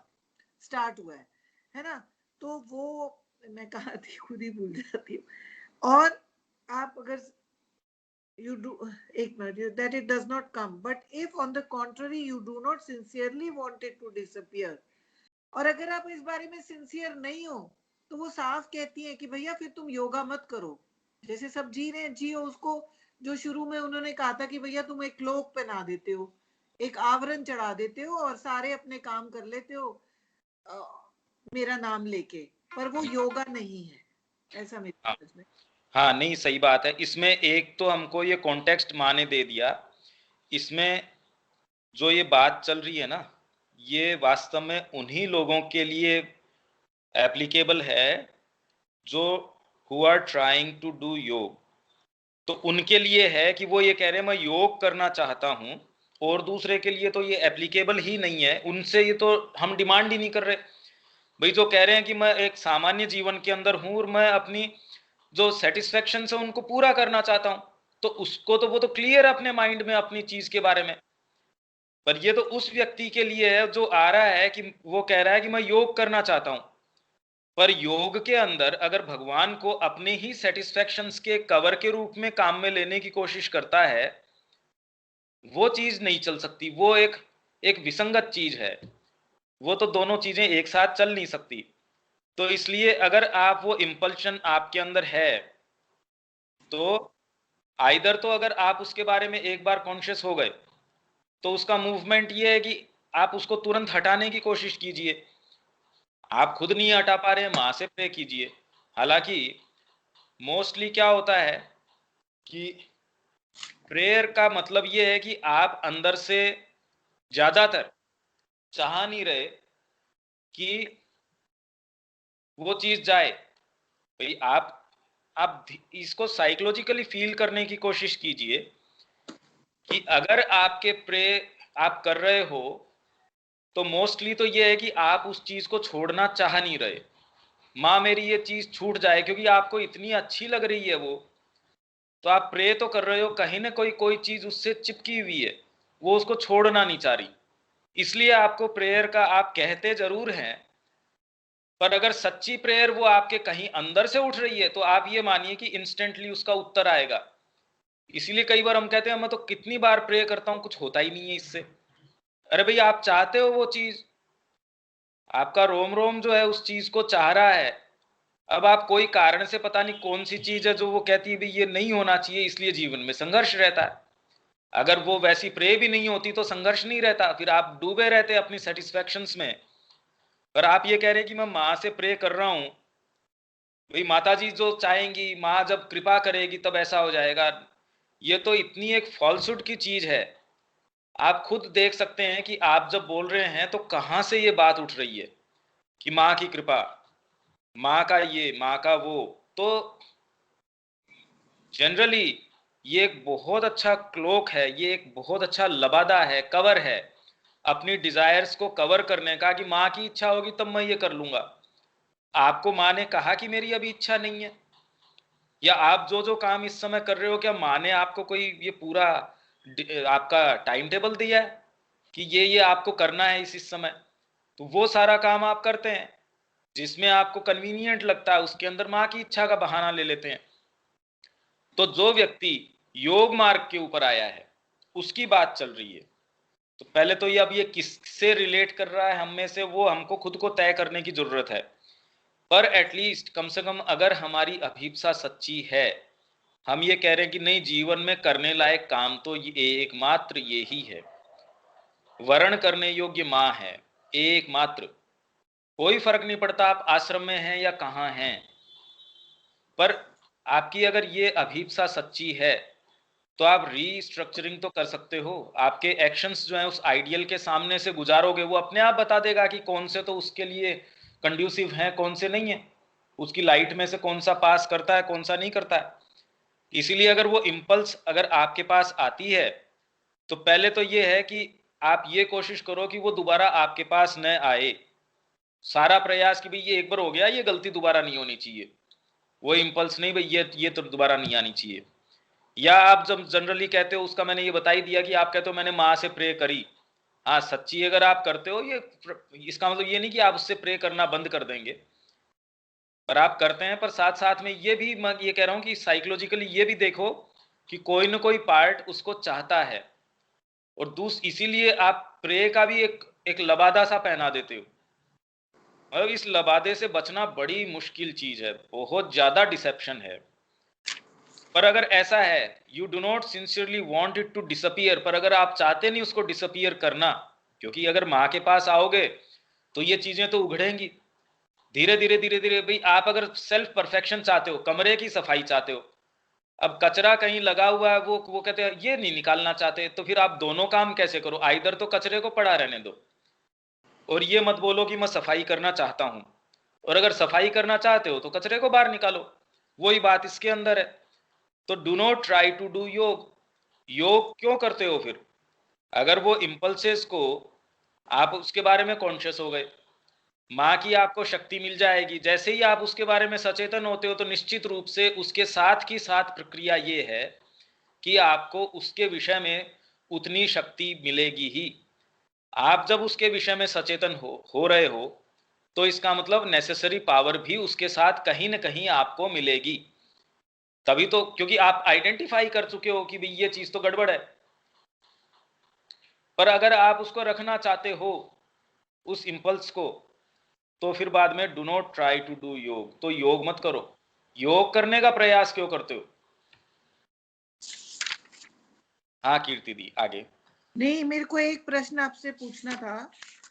स्टार्ट हुआ है ना। तो वो मैं कहा थी, खुद ही भूल जाती हूँ। और आप अगर you do, एक minute, that it does not come, but if on the contrary you do not sincerely want it to disappear, और अगर आप इस बारे में सिंसियर नहीं हो, तो वो साफ कहती है कि भैया फिर तुम योगा मत करो, जैसे सब जी रहे हैं जियो उसको। जो शुरू में उन्होंने कहा था कि भैया तुम एक क्लोक पहना देते हो, एक आवरण चढ़ा देते हो और सारे अपने काम कर लेते हो अ, मेरा नाम लेके, पर वो योगा नहीं है, ऐसा मेरी हाँ, समझ में। हाँ, नहीं सही बात है। इसमें एक तो हमको ये कॉन्टेक्स्ट माने दे दिया, इसमें जो ये बात चल रही है ना, ये वास्तव में उन्हीं लोगों के लिए एप्लीकेबल है जो who are trying to do yoga. तो उनके लिए है कि वो ये कह रहे हैं मैं योग करना चाहता हूं, और दूसरे के लिए तो ये एप्लीकेबल ही नहीं है। उनसे ये तो हम डिमांड ही नहीं कर रहे भाई, जो कह रहे हैं कि मैं एक सामान्य जीवन के अंदर हूं और मैं अपनी जो सेटिस्फेक्शन है उनको पूरा करना चाहता हूं, तो उसको तो वो तो क्लियर है अपने माइंड में अपनी चीज के बारे में। पर ये तो उस व्यक्ति के लिए है जो आ रहा है कि वो कह रहा है कि मैं योग करना चाहता हूं, पर योग के अंदर अगर भगवान को अपने ही सेटिस्फेक्शंस के कवर के रूप में काम में लेने की कोशिश करता है, वो चीज नहीं चल सकती। वो एक एक विसंगत चीज है, वो तो दोनों चीजें एक साथ चल नहीं सकती। तो इसलिए अगर आप वो इंपल्शन आपके अंदर है, तो आइदर तो अगर आप उसके बारे में एक बार कॉन्शियस हो गए, तो उसका मूवमेंट ये है कि आप उसको तुरंत हटाने की कोशिश कीजिए। आप खुद नहीं हटा पा रहे, मां से प्रे कीजिए। हालांकि मोस्टली क्या होता है कि प्रेयर का मतलब ये है कि आप अंदर से ज्यादातर चाह नहीं रहे कि वो चीज जाए। भाई आप इसको साइकोलॉजिकली फील करने की कोशिश कीजिए कि अगर आपके प्रे आप कर रहे हो, तो मोस्टली तो ये है कि आप उस चीज को छोड़ना चाह नहीं रहे। माँ मेरी ये चीज छूट जाए, क्योंकि आपको इतनी अच्छी लग रही है वो, तो आप प्रे तो कर रहे हो, कहीं ना कोई कोई चीज उससे चिपकी हुई है, वो उसको छोड़ना नहीं चाह रही। इसलिए आपको प्रेयर का आप कहते जरूर हैं, पर अगर सच्ची प्रेयर वो आपके कहीं अंदर से उठ रही है तो आप ये मानिए कि इंस्टेंटली उसका उत्तर आएगा। इसीलिए कई बार हम कहते हैं मैं तो कितनी बार प्रे करता हूं, कुछ होता ही नहीं है इससे। अरे भाई, आप चाहते हो वो चीज, आपका रोम रोम जो है उस चीज को चाह रहा है। अब आप कोई कारण से, पता नहीं कौन सी चीज है जो वो कहती है भाई ये नहीं होना चाहिए, इसलिए जीवन में संघर्ष रहता है। अगर वो वैसी प्रे भी नहीं होती तो संघर्ष नहीं रहता, फिर आप डूबे रहते अपनी सेटिस्फैक्शंस में। पर आप ये कह रहे हैं कि मैं माँ से प्रे कर रहा हूं, भाई माता जी जो चाहेंगी, माँ जब कृपा करेगी तब ऐसा हो जाएगा। ये तो इतनी एक फॉल्सहुड की चीज है। आप खुद देख सकते हैं कि आप जब बोल रहे हैं तो कहां से ये बात उठ रही है कि माँ की कृपा, माँ का ये, माँ का वो। तो जनरली ये एक बहुत अच्छा क्लोक है, ये एक बहुत अच्छा लबादा है, कवर है अपनी डिजायर्स को कवर करने का, कि माँ की इच्छा होगी तब मैं ये कर लूंगा। आपको माँ ने कहा कि मेरी अभी इच्छा नहीं है, या आप जो जो काम इस समय कर रहे हो, क्या माँ ने आपको कोई ये पूरा आपका टाइम टेबल दिया है कि ये आपको करना है इस समय? तो वो सारा काम आप करते हैं जिसमें आपको कन्वीनियंट लगता है, उसके अंदर माँ की इच्छा का बहाना ले लेते हैं। तो जो व्यक्ति योग मार्ग के ऊपर आया है उसकी बात चल रही है। तो पहले तो ये, अब ये किससे रिलेट कर रहा है हम में से, वो हमको खुद को तय करने की जरूरत है। पर एटलीस्ट कम से कम अगर हमारी अभिप्सा सच्ची है, हम ये कह रहे हैं कि नहीं, जीवन में करने लायक काम तो ये एकमात्र ये ही है, वर्ण करने योग्य माँ है एकमात्र। कोई फर्क नहीं पड़ता आप आश्रम में हैं या कहाँ हैं, पर आपकी अगर ये अभिप्सा सच्ची है तो आप रीस्ट्रक्चरिंग तो कर सकते हो। आपके एक्शंस जो हैं उस आइडियल के सामने से गुजारोगे, वो अपने आप बता देगा कि कौन से तो उसके लिए कंड्यूसिव हैं, कौन से नहीं है, उसकी लाइट में से कौन सा पास करता है, कौन सा नहीं करता है। इसीलिए अगर वो इम्पल्स अगर आपके पास आती है तो पहले तो ये है कि आप ये कोशिश करो कि वो दोबारा आपके पास न आए। सारा प्रयास कि भाई ये एक बार हो गया, ये गलती दोबारा नहीं होनी चाहिए, वो इम्पल्स नहीं भाई ये तो दोबारा नहीं आनी चाहिए। या आप जब जनरली कहते हो, उसका मैंने ये बता ही दिया कि आप कहते हो मैंने माँ से प्रे करी। हाँ, सच्ची अगर आप करते हो, ये इसका मतलब ये नहीं कि आप उससे प्रे करना बंद कर देंगे, पर आप करते हैं। पर साथ साथ में ये भी मैं ये कह रहा हूं कि साइकोलॉजिकली ये भी देखो कि कोई ना कोई पार्ट उसको चाहता है, और इसीलिए आप प्रे का भी एक लबादा सा पहना देते हो। मतलब इस लबादे से बचना बड़ी मुश्किल चीज है, बहुत ज्यादा डिसेप्शन है। पर अगर ऐसा है, you do not sincerely want it to disappear, पर अगर आप चाहते नहीं उसको डिसअपियर करना, क्योंकि अगर माँ के पास आओगे तो ये चीजें तो उघड़ेंगी धीरे धीरे धीरे धीरे। भाई आप अगर सेल्फ परफेक्शन चाहते हो, कमरे की सफाई चाहते हो, अब कचरा कहीं लगा हुआ है, वो कहते हैं ये नहीं निकालना चाहते, तो फिर आप दोनों काम कैसे करो? आइदर तो कचरे को पड़ा रहने दो और ये मत बोलो कि मैं सफाई करना चाहता हूं, और अगर सफाई करना चाहते हो तो कचरे को बाहर निकालो। वही बात इसके अंदर है। तो do not try to do yoga. योग क्यों करते हो फिर? अगर वो इंपल्सेस को आप उसके बारे में कॉन्शियस हो गए, माँ की आपको शक्ति मिल जाएगी। जैसे ही आप उसके बारे में सचेतन होते हो तो निश्चित रूप से उसके साथ की साथ प्रक्रिया ये है कि आपको उसके विषय में उतनी शक्ति मिलेगी ही। आप जब उसके विषय में सचेतन हो रहे हो तो इसका मतलब नेसेसरी पावर भी उसके साथ कहीं ना कहीं आपको मिलेगी। तभी तो, क्योंकि आप आइडेंटिफाई कर चुके हो कि भाई ये चीज तो गड़बड़ है। पर अगर आप उसको रखना चाहते हो उस इंपल्स को, तो फिर बाद में do not try to do yoga, तो योग मत करो। योग करने का प्रयास क्यों करते हो? हाँ कीर्ति दी, आगे। नहीं, मेरे को एक प्रश्न आपसे पूछना था।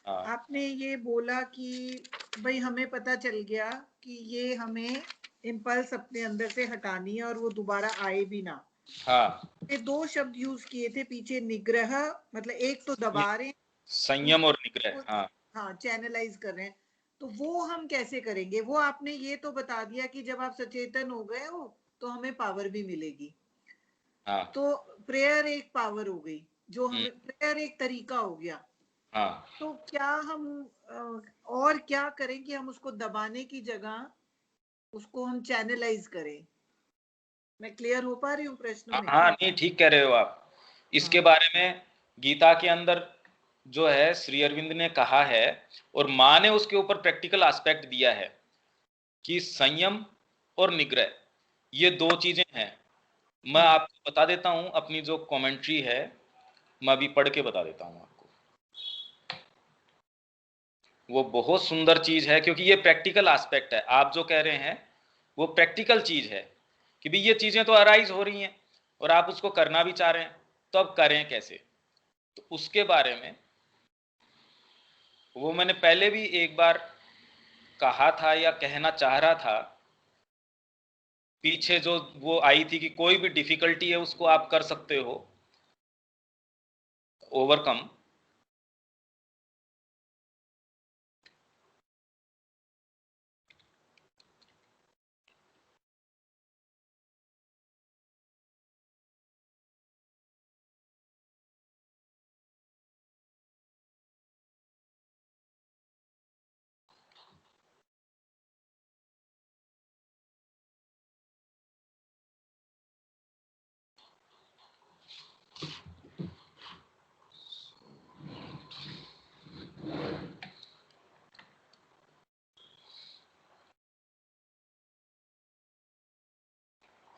हाँ। आपने ये बोला कि भाई हमें पता चल गया कि ये हमें इम्पल्स अपने अंदर से हटानी है और वो दोबारा आए भी ना। हाँ, ये दो शब्द यूज किए थे पीछे, निग्रह, मतलब एक तो दबा रहे हैं, संयम और निग्रह। हाँ, हाँ चैनलाइज कर रहे हैं। तो वो हम कैसे करेंगे? वो आपने ये तो बता दिया कि जब आप सचेतन हो गए हो तो हमें पावर भी मिलेगी। हाँ, तो प्रेयर एक पावर हो गई, जो हमें प्रेयर एक तरीका हो गया। हाँ। तो क्या हम और क्या करें कि हम उसको दबाने की जगह उसको हम चैनलाइज करें? मैं क्लियर हो पा रही हूँ प्रश्न में? हाँ, नहीं ठीक कह रहे हो आप। इसके हाँ। बारे में गीता के अंदर जो है श्री अरविंद ने कहा है और माँ ने उसके ऊपर प्रैक्टिकल एस्पेक्ट दिया है कि संयम और निग्रह ये दो चीजें हैं। मैं आपको बता देता हूं, अपनी जो कमेंट्री है मैं अभी पढ़ के बता देता हूं आपको। वो बहुत सुंदर चीज है क्योंकि ये प्रैक्टिकल एस्पेक्ट है। आप जो कह रहे हैं वो प्रैक्टिकल चीज है कि भाई ये चीजें तो अराइज हो रही हैं और आप उसको करना भी चाह रहे हैं, तो अब करें कैसे। तो उसके बारे में वो मैंने पहले भी एक बार कहा था या कहना चाह रहा था, पीछे जो वो आई थी कि कोई भी डिफिकल्टी है उसको आप कर सकते हो ओवरकम।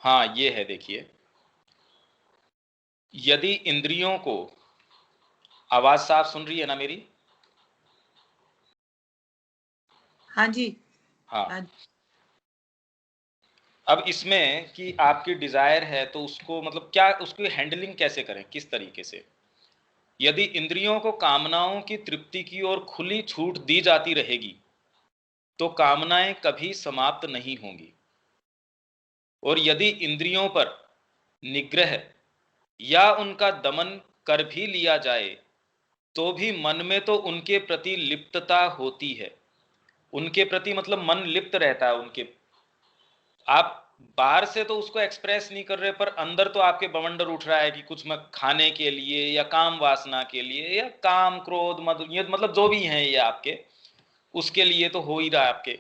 हाँ ये है, देखिए, यदि इंद्रियों को, आवाज साफ सुन रही है ना मेरी? हाँ जी। हाँ। हाँ। अब इसमें कि आपकी डिजायर है तो उसको मतलब क्या, उसकी हैंडलिंग कैसे करें, किस तरीके से। यदि इंद्रियों को कामनाओं की तृप्ति की ओर खुली छूट दी जाती रहेगी तो कामनाएं कभी समाप्त नहीं होंगी। और यदि इंद्रियों पर निग्रह या उनका दमन कर भी लिया जाए तो भी मन में तो उनके प्रति लिप्तता होती है। उनके प्रति मतलब मन लिप्त रहता है उनके। आप बाहर से तो उसको एक्सप्रेस नहीं कर रहे पर अंदर तो आपके बवंडर उठ रहा है कि कुछ मैं खाने के लिए या काम वासना के लिए या काम क्रोध मद ये मतलब जो भी है ये आपके, उसके लिए तो हो ही रहा है आपके।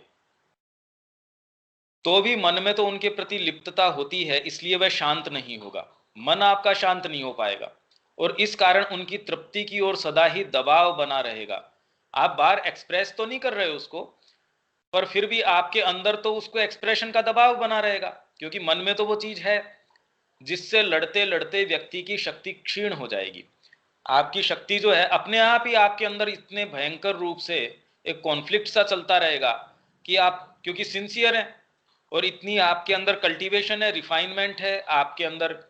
तो भी मन में तो उनके प्रति लिप्तता होती है, इसलिए वह शांत नहीं होगा। मन आपका शांत नहीं हो पाएगा और इस कारण उनकी तृप्ति की ओर सदा ही दबाव बना रहेगा। आप बाहर एक्सप्रेस तो नहीं कर रहे उसको, पर फिर भी आपके अंदर तो उसको एक्सप्रेशन का दबाव बना रहेगा क्योंकि मन में तो वो चीज है, जिससे लड़ते लड़ते व्यक्ति की शक्ति क्षीण हो जाएगी। आपकी शक्ति जो है अपने आप ही आपके अंदर इतने भयंकर रूप से एक कॉन्फ्लिक्ट सा चलता रहेगा कि आप क्योंकि सिंसियर हैं और इतनी आपके अंदर कल्टीवेशन है, रिफाइनमेंट है आपके अंदर,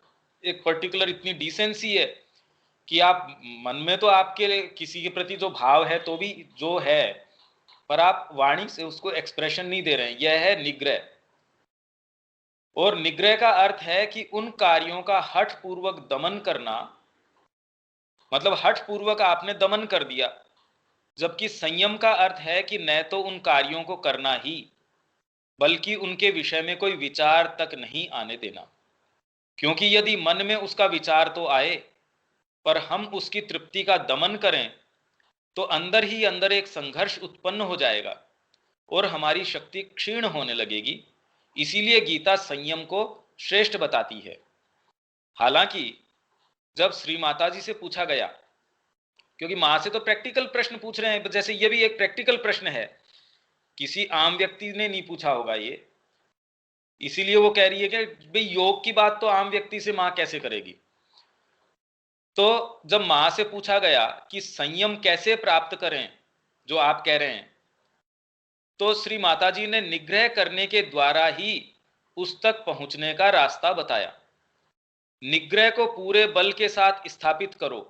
एक पर्टिकुलर इतनी डिसेंसी है कि आप मन में तो आपके किसी के प्रति जो भाव है तो भी जो है, पर आप वाणी से उसको एक्सप्रेशन नहीं दे रहे हैं। यह है निग्रह। और निग्रह का अर्थ है कि उन कार्यों का हठ पूर्वक दमन करना, मतलब हठ पूर्वक आपने दमन कर दिया। जबकि संयम का अर्थ है कि न तो उन कार्यों को करना ही, बल्कि उनके विषय में कोई विचार तक नहीं आने देना। क्योंकि यदि मन में उसका विचार तो आए पर हम उसकी तृप्ति का दमन करें तो अंदर ही अंदर एक संघर्ष उत्पन्न हो जाएगा और हमारी शक्ति क्षीण होने लगेगी। इसीलिए गीता संयम को श्रेष्ठ बताती है। हालांकि जब श्री माता जी से पूछा गया, क्योंकि मां से तो प्रैक्टिकल प्रश्न पूछ रहे हैं, जैसे ये भी एक प्रैक्टिकल प्रश्न है, किसी आम व्यक्ति ने नहीं पूछा होगा ये, इसीलिए वो कह रही है कि भाई योग की बात तो आम व्यक्ति से मां कैसे करेगी। तो जब मां से पूछा गया कि संयम कैसे प्राप्त करें जो आप कह रहे हैं, तो श्री माता जी ने निग्रह करने के द्वारा ही उस तक पहुंचने का रास्ता बताया। निग्रह को पूरे बल के साथ स्थापित करो,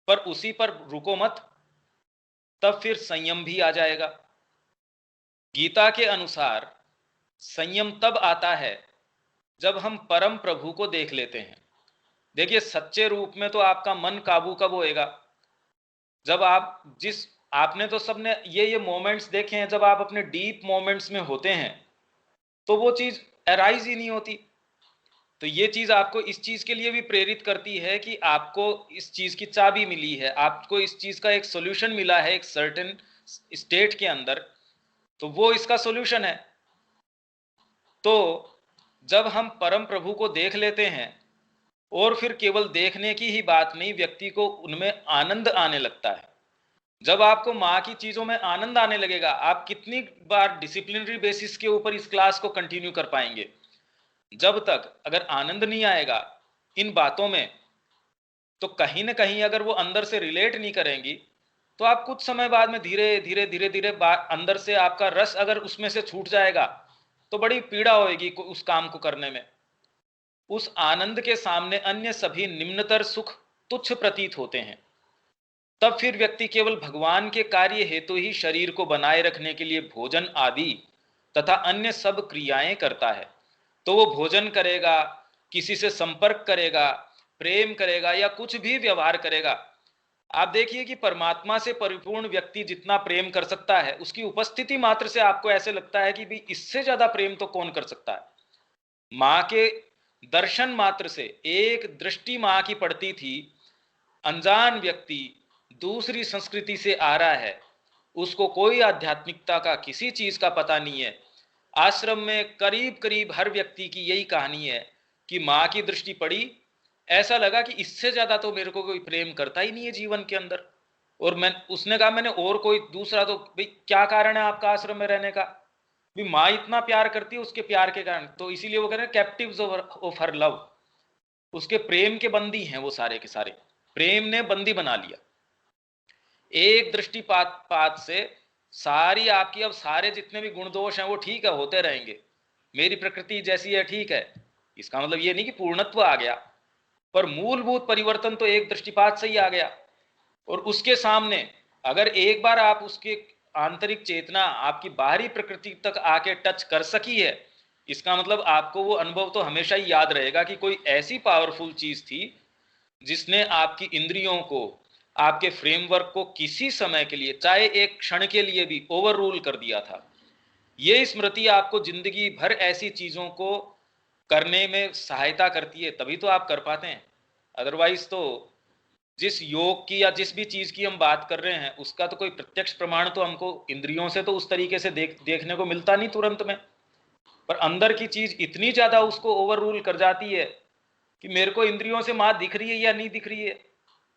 पर उसी पर रुको मत, तब फिर संयम भी आ जाएगा। गीता के अनुसार संयम तब आता है जब हम परम प्रभु को देख लेते हैं। देखिए सच्चे रूप में तो आपका मन काबू कब होएगा, जब आप जिस, आपने तो सबने ये मोमेंट्स देखे हैं, जब आप अपने डीप मोमेंट्स में होते हैं तो वो चीज अराइज ही नहीं होती। तो ये चीज आपको इस चीज के लिए भी प्रेरित करती है कि आपको इस चीज की चाबी मिली है, आपको इस चीज का एक सॉल्यूशन मिला है एक सर्टेन स्टेट के अंदर, तो वो इसका सॉल्यूशन है। तो जब हम परम प्रभु को देख लेते हैं और फिर केवल देखने की ही बात नहीं, व्यक्ति को उनमें आनंद आने लगता है। जब आपको माँ की चीजों में आनंद आने लगेगा, आप कितनी बार डिसिप्लिनरी बेसिस के ऊपर इस क्लास को कंटिन्यू कर पाएंगे? जब तक अगर आनंद नहीं आएगा इन बातों में, तो कहीं ना कहीं अगर वो अंदर से रिलेट नहीं करेंगी, तो आप कुछ समय बाद में धीरे धीरे धीरे धीरे अंदर से आपका रस अगर उसमें से छूट जाएगा, तो बड़ी पीड़ा होगी उस काम को करने में। उस आनंद के सामने अन्य सभी निम्नतर सुख तुच्छ प्रतीत होते हैं। तब फिर व्यक्ति केवल भगवान के कार्य हेतु ही शरीर को बनाए रखने के लिए भोजन आदि तथा अन्य सब क्रियाएं करता है। तो वो भोजन करेगा, किसी से संपर्क करेगा, प्रेम करेगा या कुछ भी व्यवहार करेगा। आप देखिए कि परमात्मा से परिपूर्ण व्यक्ति जितना प्रेम कर सकता है, उसकी उपस्थिति मात्र से आपको ऐसे लगता है कि भाई इससे ज्यादा प्रेम तो कौन कर सकता है। माँ के दर्शन मात्र से, एक दृष्टि माँ की पड़ती थी, अनजान व्यक्ति दूसरी संस्कृति से आ रहा है, उसको कोई आध्यात्मिकता का किसी चीज का पता नहीं है। आश्रम में करीब करीब हर व्यक्ति की यही कहानी है कि माँ की दृष्टि पड़ी, ऐसा लगा कि इससे ज्यादा तो मेरे को कोई प्रेम करता ही नहीं है जीवन के अंदर। और उसने कहा मैंने और कोई दूसरा तो, भाई क्या कारण है आपका आश्रम में रहने का? भी माँ इतना प्यार करती है, उसके प्यार के कारण, तो इसीलिए वो कह रहे हैं कैप्टिव्स ऑफ हर लव। उसके प्रेम के बंदी हैं वो सारे के सारे, प्रेम ने बंदी बना लिया। एक दृष्टिपात से सारी आपकी, अब सारे जितने भी गुण दोष हैं वो ठीक है, होते रहेंगे, मेरी प्रकृति जैसी है ठीक है। इसका मतलब ये नहीं कि पूर्णत्व आ गया, पर मूलभूत परिवर्तन तो एक दृष्टिपात से ही आ गया। और उसके सामने अगर एक बार आप उसके आंतरिक चेतना आपकी बाहरी प्रकृति तक आके टच कर सकी है, इसका मतलब आपको वो अनुभव तो हमेशा ही याद रहेगा कि कोई ऐसी पावरफुल चीज थी जिसने आपकी इंद्रियों को, आपके फ्रेमवर्क को किसी समय के लिए, चाहे एक क्षण के लिए भी ओवर रूल कर दिया था। ये स्मृति आपको जिंदगी भर ऐसी चीजों को करने में सहायता करती है, तभी तो आप कर पाते हैं। अदरवाइज तो जिस योग की या जिस भी चीज की हम बात कर रहे हैं, उसका तो कोई प्रत्यक्ष प्रमाण तो हमको इंद्रियों से तो उस तरीके से देखने को मिलता नहीं तुरंत में। पर अंदर की चीज इतनी ज्यादा उसको ओवर रूल कर जाती है कि मेरे को इंद्रियों से मां दिख रही है या नहीं दिख रही है,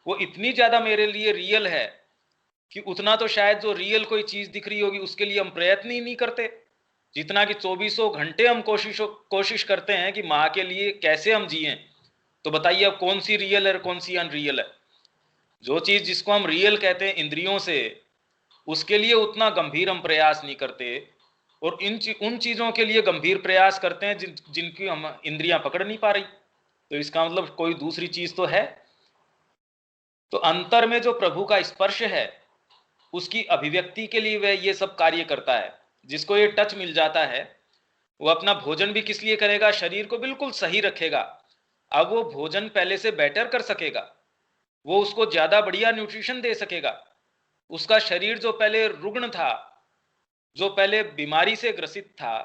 वो इतनी ज्यादा मेरे लिए रियल है कि उतना तो शायद जो रियल कोई चीज दिख रही होगी उसके लिए हम प्रयत्न ही नहीं करते, जितना कि 24 घंटे हम कोशिश करते हैं कि माँ के लिए कैसे हम जिए। तो बताइए अब कौन सी रियल है, कौन सी अनरियल है? जो चीज जिसको हम रियल कहते हैं इंद्रियों से, उसके लिए उतना गंभीर हम प्रयास नहीं करते, और उन चीजों के लिए गंभीर प्रयास करते हैं जिनकी हम इंद्रियां पकड़ नहीं पा रही। तो इसका मतलब कोई दूसरी चीज तो है। तो अंतर में जो प्रभु का स्पर्श है, उसकी अभिव्यक्ति के लिए वह ये सब कार्य करता है। जिसको ये टच मिल जाता है, वो अपना भोजन भी किस लिए करेगा? शरीर को बिल्कुल सही रखेगा। अब वो भोजन पहले से बेटर कर सकेगा, वो उसको ज्यादा बढ़िया न्यूट्रिशन दे सकेगा। उसका शरीर जो पहले रुग्ण था, जो पहले बीमारी से ग्रसित था,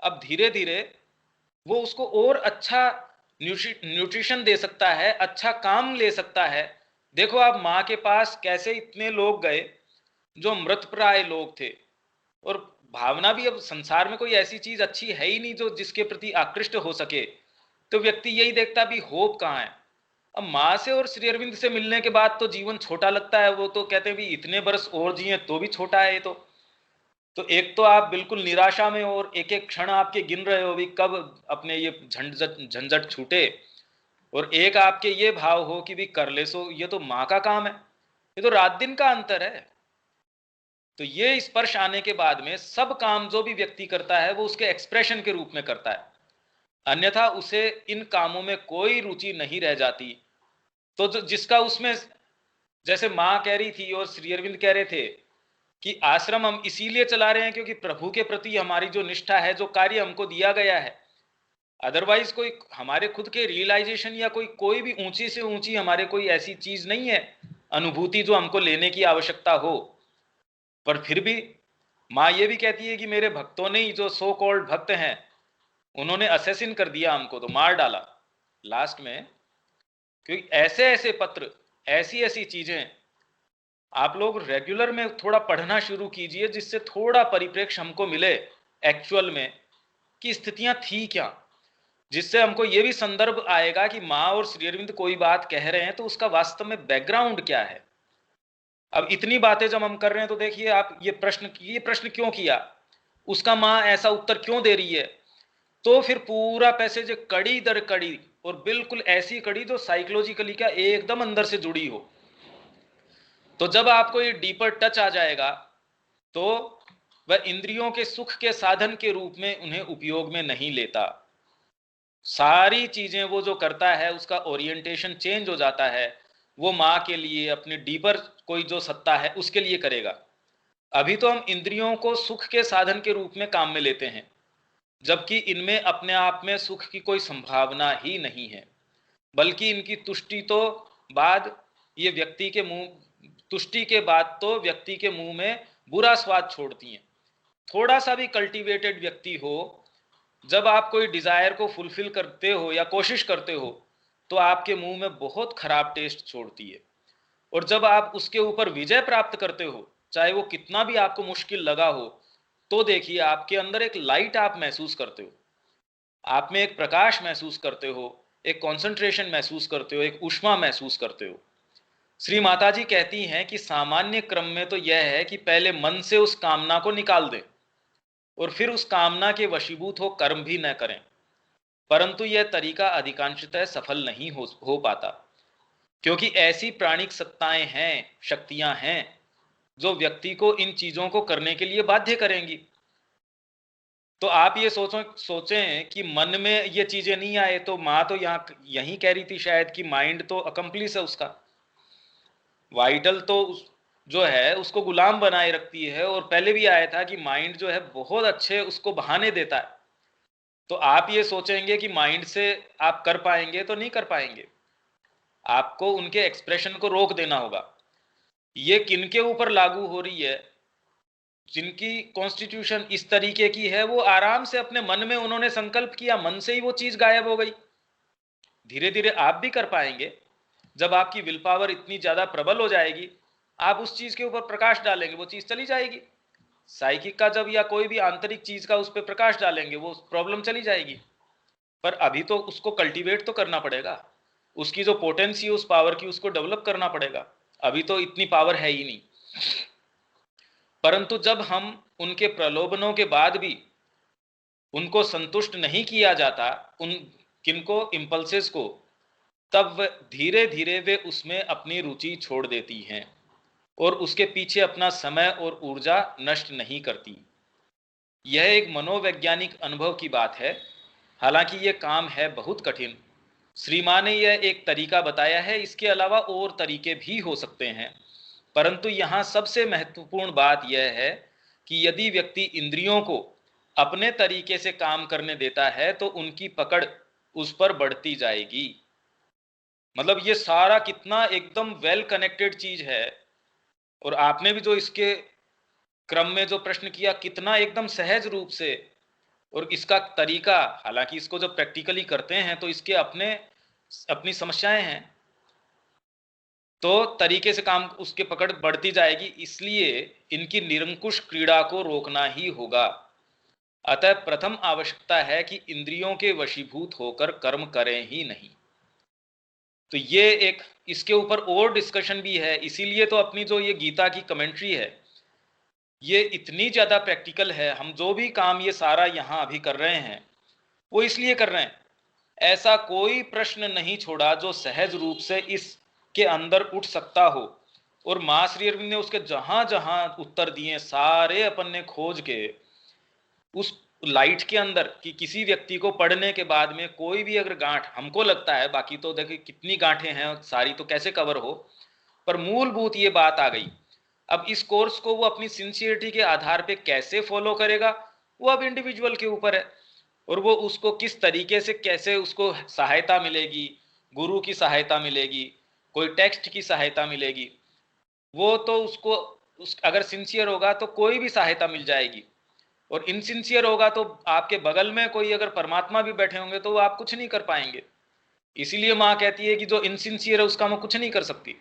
अब धीरे धीरे वो उसको और अच्छा न्यूट्रिशन दे सकता है, अच्छा काम ले सकता है। देखो आप माँ के पास कैसे इतने लोग गए जो मृतप्राय लोग थे, और भावना भी, अब संसार में कोई ऐसी चीज अच्छी है ही नहीं जो जिसके प्रति आकृष्ट हो सके। तो व्यक्ति यही देखता भी होप कहाँ है। अब माँ से और श्री अरविंद से मिलने के बाद तो जीवन छोटा लगता है। वो तो कहते हैं भी इतने बरस और जिए तो भी छोटा है ये तो एक तो आप बिल्कुल निराशा में और एक एक क्षण आपके गिन रहे हो भी कब अपने ये झंझट छूटे, और एक आपके ये भाव हो कि भी कर ले सो, ये तो माँ का काम है, ये तो रात दिन का अंतर है। तो ये स्पर्श आने के बाद में सब काम जो भी व्यक्ति करता है वो उसके एक्सप्रेशन के रूप में करता है, अन्यथा उसे इन कामों में कोई रुचि नहीं रह जाती। तो जिसका उसमें, जैसे माँ कह रही थी और श्री अरविंद कह रहे थे कि आश्रम हम इसीलिए चला रहे हैं क्योंकि प्रभु के प्रति हमारी जो निष्ठा है, जो कार्य हमको दिया गया है, अदरवाइज कोई हमारे खुद के रियलाइजेशन या कोई भी ऊंची से ऊंची हमारे कोई ऐसी चीज नहीं है, अनुभूति जो हमको लेने की आवश्यकता हो। पर फिर भी माँ ये भी कहती है कि मेरे भक्तों ने ही, जो सो कॉल्ड भक्त हैं, उन्होंने असेसिन कर दिया हमको, तो मार डाला लास्ट में। क्योंकि ऐसे ऐसे पत्र, ऐसी ऐसी चीजें आप लोग रेगुलर में थोड़ा पढ़ना शुरू कीजिए, जिससे थोड़ा परिप्रेक्ष्य हमको मिले एक्चुअल में कि स्थितियां थी क्या। जिससे हमको ये भी संदर्भ आएगा कि माँ और श्री अरविंद कोई बात कह रहे हैं तो उसका वास्तव में बैकग्राउंड क्या है। अब इतनी बातें जब हम कर रहे हैं तो देखिए आप ये प्रश्न क्यों किया, उसका माँ ऐसा उत्तर क्यों दे रही है, तो फिर पूरा पैसेज कड़ी दर कड़ी और बिल्कुल ऐसी कड़ी जो साइकोलॉजिकली क्या एकदम अंदर से जुड़ी हो। तो जब आपको ये डीपर टच आ जाएगा तो वह इंद्रियों के सुख के साधन के रूप में उन्हें उपयोग में नहीं लेता। सारी चीजें वो जो करता है उसका ओरिएंटेशन चेंज हो जाता है, वो माँ के लिए अपने डीपर कोई जो सत्ता है उसके लिए करेगा। अभी तो हम इंद्रियों को सुख के साधन के रूप में काम में लेते हैं, जबकि इनमें अपने आप में सुख की कोई संभावना ही नहीं है, बल्कि इनकी तुष्टि तो बाद ये व्यक्ति के मुंह तुष्टि के बाद तो व्यक्ति के मुंह में बुरा स्वाद छोड़ती हैं। थोड़ा सा भी कल्टीवेटेड व्यक्ति हो, जब आप कोई डिजायर को फुलफिल करते हो या कोशिश करते हो तो आपके मुंह में बहुत खराब टेस्ट छोड़ती है, और जब आप उसके ऊपर विजय प्राप्त करते हो, चाहे वो कितना भी आपको मुश्किल लगा हो, तो देखिए आपके अंदर एक लाइट आप महसूस करते हो, आप में एक प्रकाश महसूस करते हो, एक कंसंट्रेशन महसूस करते हो, एक ऊष्मा महसूस करते हो। श्री माताजी कहती हैं कि सामान्य क्रम में तो यह है कि पहले मन से उस कामना को निकाल दें और फिर उस कामना के वशीभूत हो कर्म भी न करें, परंतु यह तरीका अधिकांशतः सफल नहीं हो पाता, क्योंकि ऐसी प्राणिक सत्ताएं हैं, शक्तियां हैं जो व्यक्ति को इन चीजों को करने के लिए बाध्य करेंगी। तो आप ये सोचें कि मन में ये चीजें नहीं आए तो माँ तो यही कह रही थी शायद कि माइंड तो अकम्प्लिस है उसका, वाइटल तो जो है उसको गुलाम बनाए रखती है, और पहले भी आया था कि माइंड जो है बहुत अच्छे उसको बहाने देता है। तो आप ये सोचेंगे कि माइंड से आप कर पाएंगे तो नहीं कर पाएंगे, आपको उनके एक्सप्रेशन को रोक देना होगा। ये किनके ऊपर लागू हो रही है, जिनकी कॉन्स्टिट्यूशन इस तरीके की है, वो आराम से अपने मन में उन्होंने संकल्प किया, मन से ही वो चीज गायब हो गई। धीरे धीरे आप भी कर पाएंगे, जब आपकी विल पावर इतनी ज्यादा प्रबल हो जाएगी, आप उस चीज के ऊपर प्रकाश डालेंगे, वो चीज चली जाएगी। साइकिक का जब या कोई भी आंतरिक चीज का उस पर प्रकाश डालेंगे, वो प्रॉब्लम चली जाएगी। पर अभी तो उसको कल्टीवेट तो करना पड़ेगा, उसकी जो पोटेंसी है उस पावर की उसको डेवलप करना पड़ेगा। अभी तो इतनी पावर है ही नहीं। परंतु जब हम उनके प्रलोभनों के बाद भी उनको संतुष्ट नहीं किया जाता, उन किनको इंपल्सेस को, तब धीरे धीरे वे उसमें अपनी रुचि छोड़ देती हैं और उसके पीछे अपना समय और ऊर्जा नष्ट नहीं करती। यह एक मनोवैज्ञानिक अनुभव की बात है, हालांकि यह काम है बहुत कठिन। श्री मां ने यह एक तरीका बताया है, इसके अलावा और तरीके भी हो सकते हैं, परंतु यहाँ सबसे महत्वपूर्ण बात यह है कि यदि व्यक्ति इंद्रियों को अपने तरीके से काम करने देता है तो उनकी पकड़ उस पर बढ़ती जाएगी। मतलब ये सारा कितना एकदम वेल कनेक्टेड चीज है, और आपने भी जो इसके क्रम में जो प्रश्न किया, कितना एकदम सहज रूप से, और इसका तरीका, हालांकि इसको जब प्रैक्टिकली करते हैं तो इसके अपनी समस्याएं हैं, तो तरीके से काम उसके पकड़ बढ़ती जाएगी। इसलिए इनकी निरंकुश क्रीड़ा को रोकना ही होगा। अतः प्रथम आवश्यकता है कि इंद्रियों के वशीभूत होकर कर्म करें ही नहीं। तो ये एक इसके ऊपर और डिस्कशन भी है, इसीलिए तो अपनी जो ये गीता की कमेंट्री है ये इतनी ज्यादा प्रैक्टिकल है। हम जो भी काम ये सारा यहाँ अभी कर रहे हैं वो इसलिए कर रहे हैं, ऐसा कोई प्रश्न नहीं छोड़ा जो सहज रूप से इसके अंदर उठ सकता हो, और मां श्री अरविंद ने उसके जहां जहां उत्तर दिए सारे अपन ने खोज के उस लाइट के अंदर, कि किसी व्यक्ति को पढ़ने के बाद में कोई भी अगर गांठ हमको लगता है, बाकी तो देखिए कितनी गांठें हैं, सारी तो कैसे कवर हो, पर मूलभूत ये बात आ गई। अब इस कोर्स को वो अपनी सिंसियरिटी के आधार पे कैसे फॉलो करेगा वो अब इंडिविजुअल के ऊपर है, और वो उसको किस तरीके से कैसे उसको सहायता मिलेगी, गुरु की सहायता मिलेगी, कोई टेक्स्ट की सहायता मिलेगी, वो तो उसको अगर सिंसियर होगा तो कोई भी सहायता मिल जाएगी, और इनसिंसियर होगा तो आपके बगल में कोई अगर परमात्मा भी बैठे होंगे तो वो आप कुछ नहीं कर पाएंगे। इसीलिए माँ कहती है कि जो इनसिंसियर है उसका मैं कुछ नहीं कर सकती,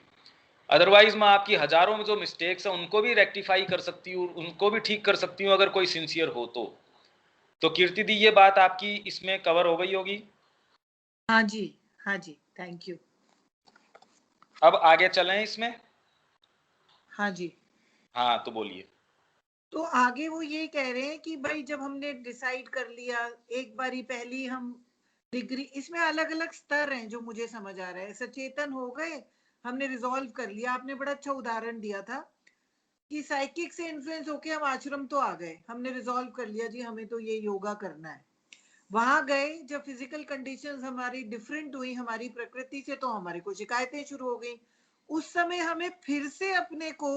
अदरवाइज मैं आपकी हजारों में जो मिस्टेक्स है उनको भी रेक्टिफाई कर सकती हूँ, उनको भी ठीक कर सकती हूँ अगर कोई सिंसियर हो तो। कीर्ति दी ये बात आपकी इसमें कवर हो गई होगी। हाँ जी, हाँ जी, थैंक यू। अब आगे चलें इसमें। हाँ जी, हाँ तो बोलिए। तो आगे वो ये कह रहे हैं कि भाई जब हमने डिसाइड कर लिया, एक बारी पहली हम डिग्री, इसमें अलग अलग स्तर हैं जो मुझे समझ आ रहा है। सचेतन हो गए, हमने रिजॉल्व कर लिया। आपने बड़ा अच्छा उदाहरण दिया था कि साइकिक से इन्फ्लुएंस होके हम आश्रम तो आ गए, हमने रिजॉल्व कर लिया जी हमें तो ये योगा करना है। वहां गए, जब फिजिकल कंडीशंस हमारी डिफरेंट हुई हमारी प्रकृति से, तो हमारे को शिकायतें शुरू हो गई। उस समय हमें फिर से अपने को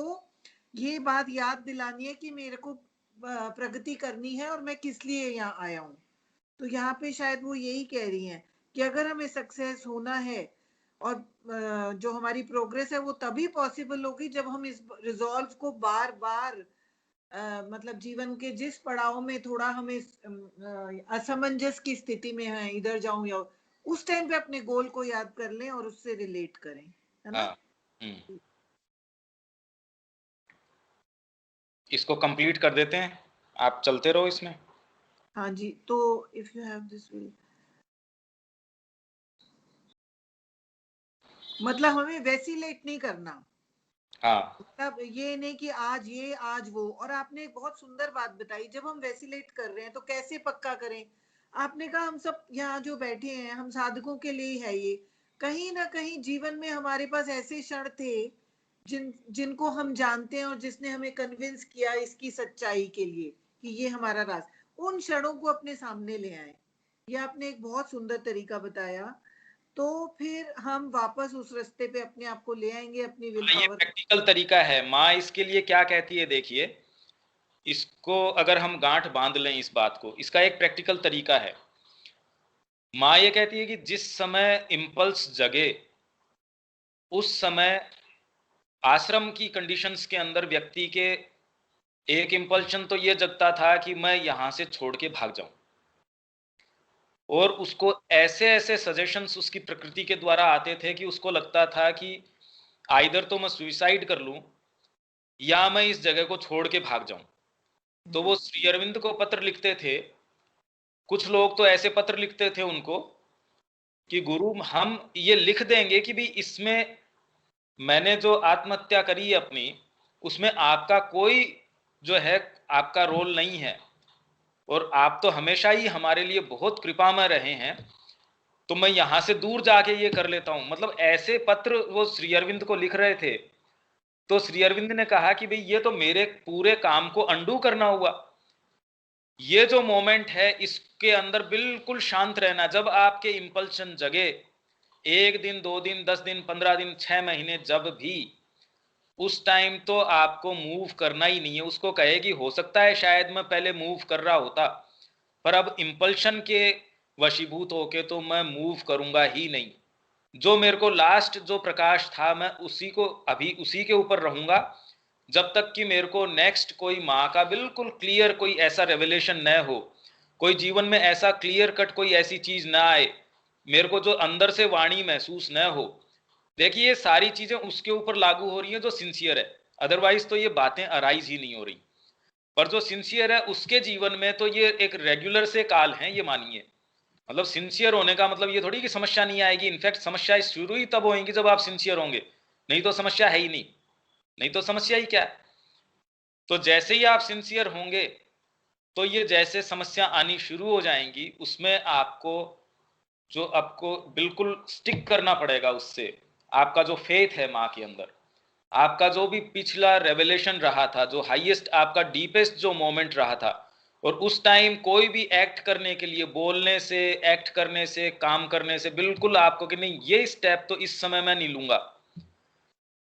ये बात याद दिलानी है कि मेरे को प्रगति करनी है और मैं किस लिए यहाँ आया हूँ। तो यहाँ पे शायद वो यही कह रही हैं कि अगर हमें सक्सेस होना है और जो हमारी प्रोग्रेस है वो तभी पॉसिबल होगी जब हम इस रिजॉल्व को बार बार मतलब जीवन के जिस पड़ाव में थोड़ा हमें असमंजस की स्थिति में है, इधर जाऊं या उस टाइम पे अपने गोल को याद कर लें और उससे रिलेट करें, है ना। हाँ, इसको कंप्लीट कर देते हैं, आप चलते रहो इसमें। हाँ जी, तो if you have this will, मतलब हमें वैसिलेट नहीं करना। हाँ तब ये नहीं कि आज ये आज वो। और आपने एक बहुत सुंदर बात बताई, जब हम वैसिलेट कर रहे हैं तो कैसे पक्का करें। आपने कहा हम सब यहाँ जो बैठे हैं हम साधकों के लिए ही है ये। कहीं ना कहीं जीवन में हमारे पास ऐसे क्षण थे जिनको हम जानते हैं और जिसने हमें कन्विंस किया इसकी सच्चाई के लिए कि ये हमारा रास्ता। उन क्षणों को अपने सामने ले आए। ये आपने एक बहुत सुंदर तरीका बताया। तो फिर हम वापस उस रास्ते पे अपने आप को ले आएंगे, अपनी विल ये पावर। प्रैक्टिकल तरीका है। माँ इसके लिए क्या कहती है देखिए, इसको अगर हम गांठ बांध लें इस बात को, इसका एक प्रैक्टिकल तरीका है। माँ ये कहती है कि जिस समय इंपल्स जगे उस समय आश्रम की कंडीशंस के अंदर व्यक्ति के एक इंपल्शन तो ये जगता था कि मैं यहां से छोड़ के भाग जाऊं, और उसको ऐसे ऐसे सजेशंस उसकी प्रकृति के द्वारा आते थे कि उसको लगता था कि आइदर तो मैं सुइसाइड कर लूं या मैं इस जगह को छोड़ के भाग जाऊं। तो वो श्री अरविंद को पत्र लिखते थे। कुछ लोग तो ऐसे पत्र लिखते थे उनको कि गुरु हम ये लिख देंगे कि भी इसमें मैंने जो आत्महत्या करी है अपनी, उसमें आपका कोई जो है आपका रोल नहीं है, और आप तो हमेशा ही हमारे लिए बहुत कृपामय रहे हैं, तो मैं यहां से दूर जाके ये कर लेता हूं। मतलब ऐसे पत्र वो श्री अरविंद को लिख रहे थे। तो श्री अरविंद ने कहा कि भाई ये तो मेरे पूरे काम को अंडू करना हुआ। ये जो मोमेंट है इसके अंदर बिल्कुल शांत रहना। जब आपके इंपल्शन जगे, 1 दिन 2 दिन 10 दिन 15 दिन 6 महीने जब भी, उस टाइम तो आपको मूव करना ही नहीं है। उसको कहे कि हो सकता है शायद मैं पहले मूव कर रहा होता, पर अब इंपल्शन के वशीभूत होके तो मैं मूव करूंगा ही नहीं। जो मेरे को लास्ट जो प्रकाश था मैं उसी को अभी उसी के ऊपर रहूंगा, जब तक कि मेरे को नेक्स्ट कोई माँ का बिल्कुल क्लियर कोई ऐसा रेवलेशन न हो, कोई जीवन में ऐसा क्लियर कट कोई ऐसी चीज ना आए, मेरे को जो अंदर से वाणी महसूस न हो। देखिए ये सारी चीजें उसके ऊपर लागू हो रही हैं जो सिंसियर है, अदरवाइज तो ये बातें अराइज ही नहीं हो रही। पर जो सिंसियर है उसके जीवन में तो ये एक रेगुलर से काल है, ये मानिए। मतलब सिंसियर होने का मतलब ये थोड़ी कि समस्या नहीं आएगी। इनफैक्ट समस्या शुरू ही तब होगी जब आप सिंसियर होंगे, नहीं तो समस्या है ही नहीं। नहीं तो समस्या ही क्या है। तो जैसे ही आप सिंसियर होंगे तो ये जैसे समस्या आनी शुरू हो जाएंगी, उसमें आपको बिल्कुल स्टिक करना पड़ेगा उससे। आपका जो फेथ है माँ के अंदर, आपका जो भी पिछला रेवलेशन रहा था, जो हाईएस्ट आपका डीपेस्ट जो मोमेंट रहा था, और उस टाइम कोई भी एक्ट करने के लिए, बोलने से, एक्ट करने से, काम करने से बिल्कुल आपको कि नहीं ये स्टेप तो इस समय मैं नहीं लूंगा।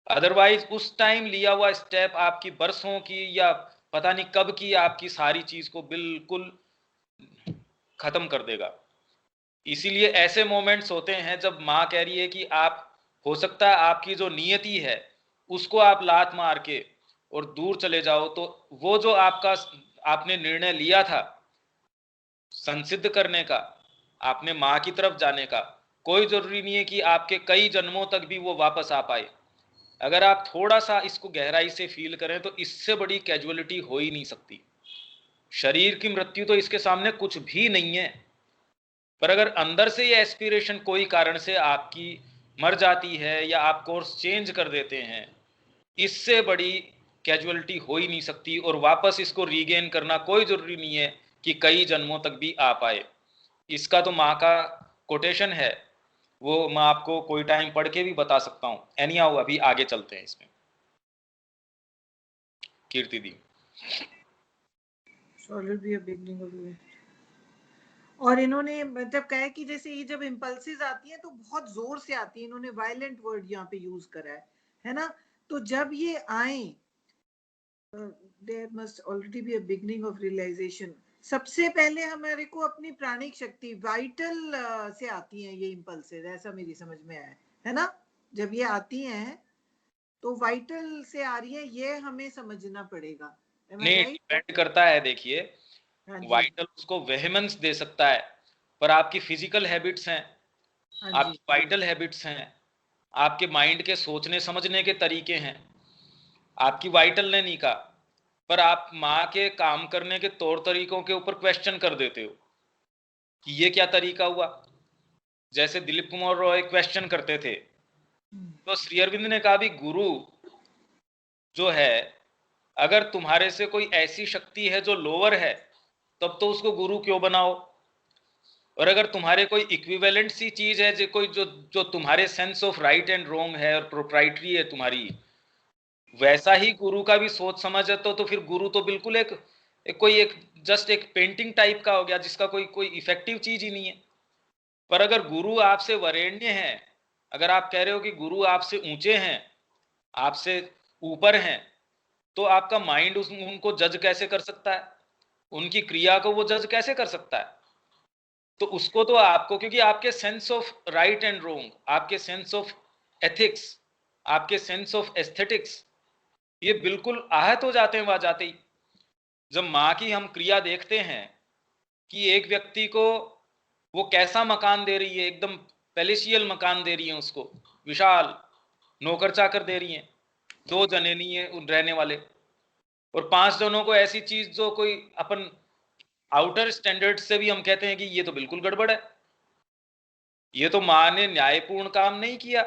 अदरवाइज उस टाइम लिया हुआ स्टेप आपकी बरसों की या पता नहीं कब की आपकी सारी चीज को बिल्कुल खत्म कर देगा। इसीलिए ऐसे मोमेंट्स होते हैं जब माँ कह रही है कि आप, हो सकता है आपकी जो नियति है उसको आप लात मार के और दूर चले जाओ, तो वो जो आपने निर्णय लिया था संसिद्ध करने का, आपने माँ की तरफ जाने का, कोई जरूरी नहीं है कि आपके कई जन्मों तक भी वो वापस आ पाए। अगर आप थोड़ा सा इसको गहराई से फील करें तो इससे बड़ी कैजुअलिटी हो ही नहीं सकती। शरीर की मृत्यु तो इसके सामने कुछ भी नहीं है। पर अगर अंदर से ये एस्पिरेशन कोई कारण से आपकी मर जाती है या आप कोर्स चेंज कर देते हैं, इससे बड़ी कैजुअलिटी हो ही नहीं सकती। और वापस इसको रीगेन करना कोई जरूरी नहीं है कि कई जन्मों तक भी आ पाए। इसका तो माँ का कोटेशन है, वो मैं आपको कोई टाइम पढ़ के भी बता सकता हूँ। एनीहाउ अभी आगे चलते हैं इसमें। कीर्ति दी। और इन्होंने मतलब कहा है कि जैसे ये जब इम्पल्सिस आती हैं तो बहुत जोर से आती है, इन्होंने वायलेंट वर्ड यहाँ पे यूज करा है ना। तो जब ये आए, there must already be a beginning of realisation. सबसे पहले हमारे को अपनी प्राणिक शक्ति वाइटल से आती हैं ये इम्पल्सिस, ऐसा मेरी समझ में आया है ना। जब ये आती हैं तो वाइटल से आ रही है, ये हमें समझना पड़ेगा। नहीं, डिपेंड करता है। देखिए, वाइटल उसको वेहेमेंस दे सकता है, पर आपकी फिजिकल हैबिट्स हैं, आपकी वाइटल हैबिट्स हैं, आपके माइंड के सोचने समझने के तरीके हैं, आपकी वाइटल ने नहीं कहा। पर आप माँ के काम करने के तौर तरीकों के ऊपर क्वेश्चन कर देते हो कि ये क्या तरीका हुआ। जैसे दिलीप कुमार रॉय क्वेश्चन करते थे, तो श्री अरविंद ने कहा भी गुरु जो है, अगर तुम्हारे से कोई ऐसी शक्ति है जो लोअर है, तब तो उसको गुरु क्यों बनाओ। और अगर तुम्हारे कोई इक्विवेलेंट सी चीज है जो कोई जो तुम्हारे sense of right and wrong है और प्रोप्राइटरी है तुम्हारी, वैसा ही गुरु का भी सोच समझ है, तो फिर गुरु तो बिल्कुल एक जस्ट एक पेंटिंग टाइप का हो गया, जिसका कोई इफेक्टिव चीज ही नहीं है। पर अगर गुरु आपसे वरेण्य है, अगर आप कह रहे हो कि गुरु आपसे ऊंचे हैं, आपसे ऊपर हैं, तो आपका माइंड उनको जज कैसे कर सकता है, उनकी क्रिया को वो जज कैसे कर सकता है। तो उसको तो आपको, क्योंकि आपके sense of right and wrong, आपके सेंस ऑफ एथिक्स, आपके सेंस ऑफ एस्थेटिक्स, ये बिल्कुल आहत हो जाते हैं वहां जाते ही। जब माँ की हम क्रिया देखते हैं कि एक व्यक्ति को वो कैसा मकान दे रही है, एकदम पैलेशियल मकान दे रही है, उसको विशाल नौकर चाकर दे रही है, 2 जने नहीं है उन रहने वाले, और 5 जनों को ऐसी चीज जो कोई अपन आउटर स्टैंडर्ड से भी हम कहते हैं कि ये तो बिल्कुल गड़बड़ है। ये तो माँ ने न्यायपूर्ण काम नहीं किया,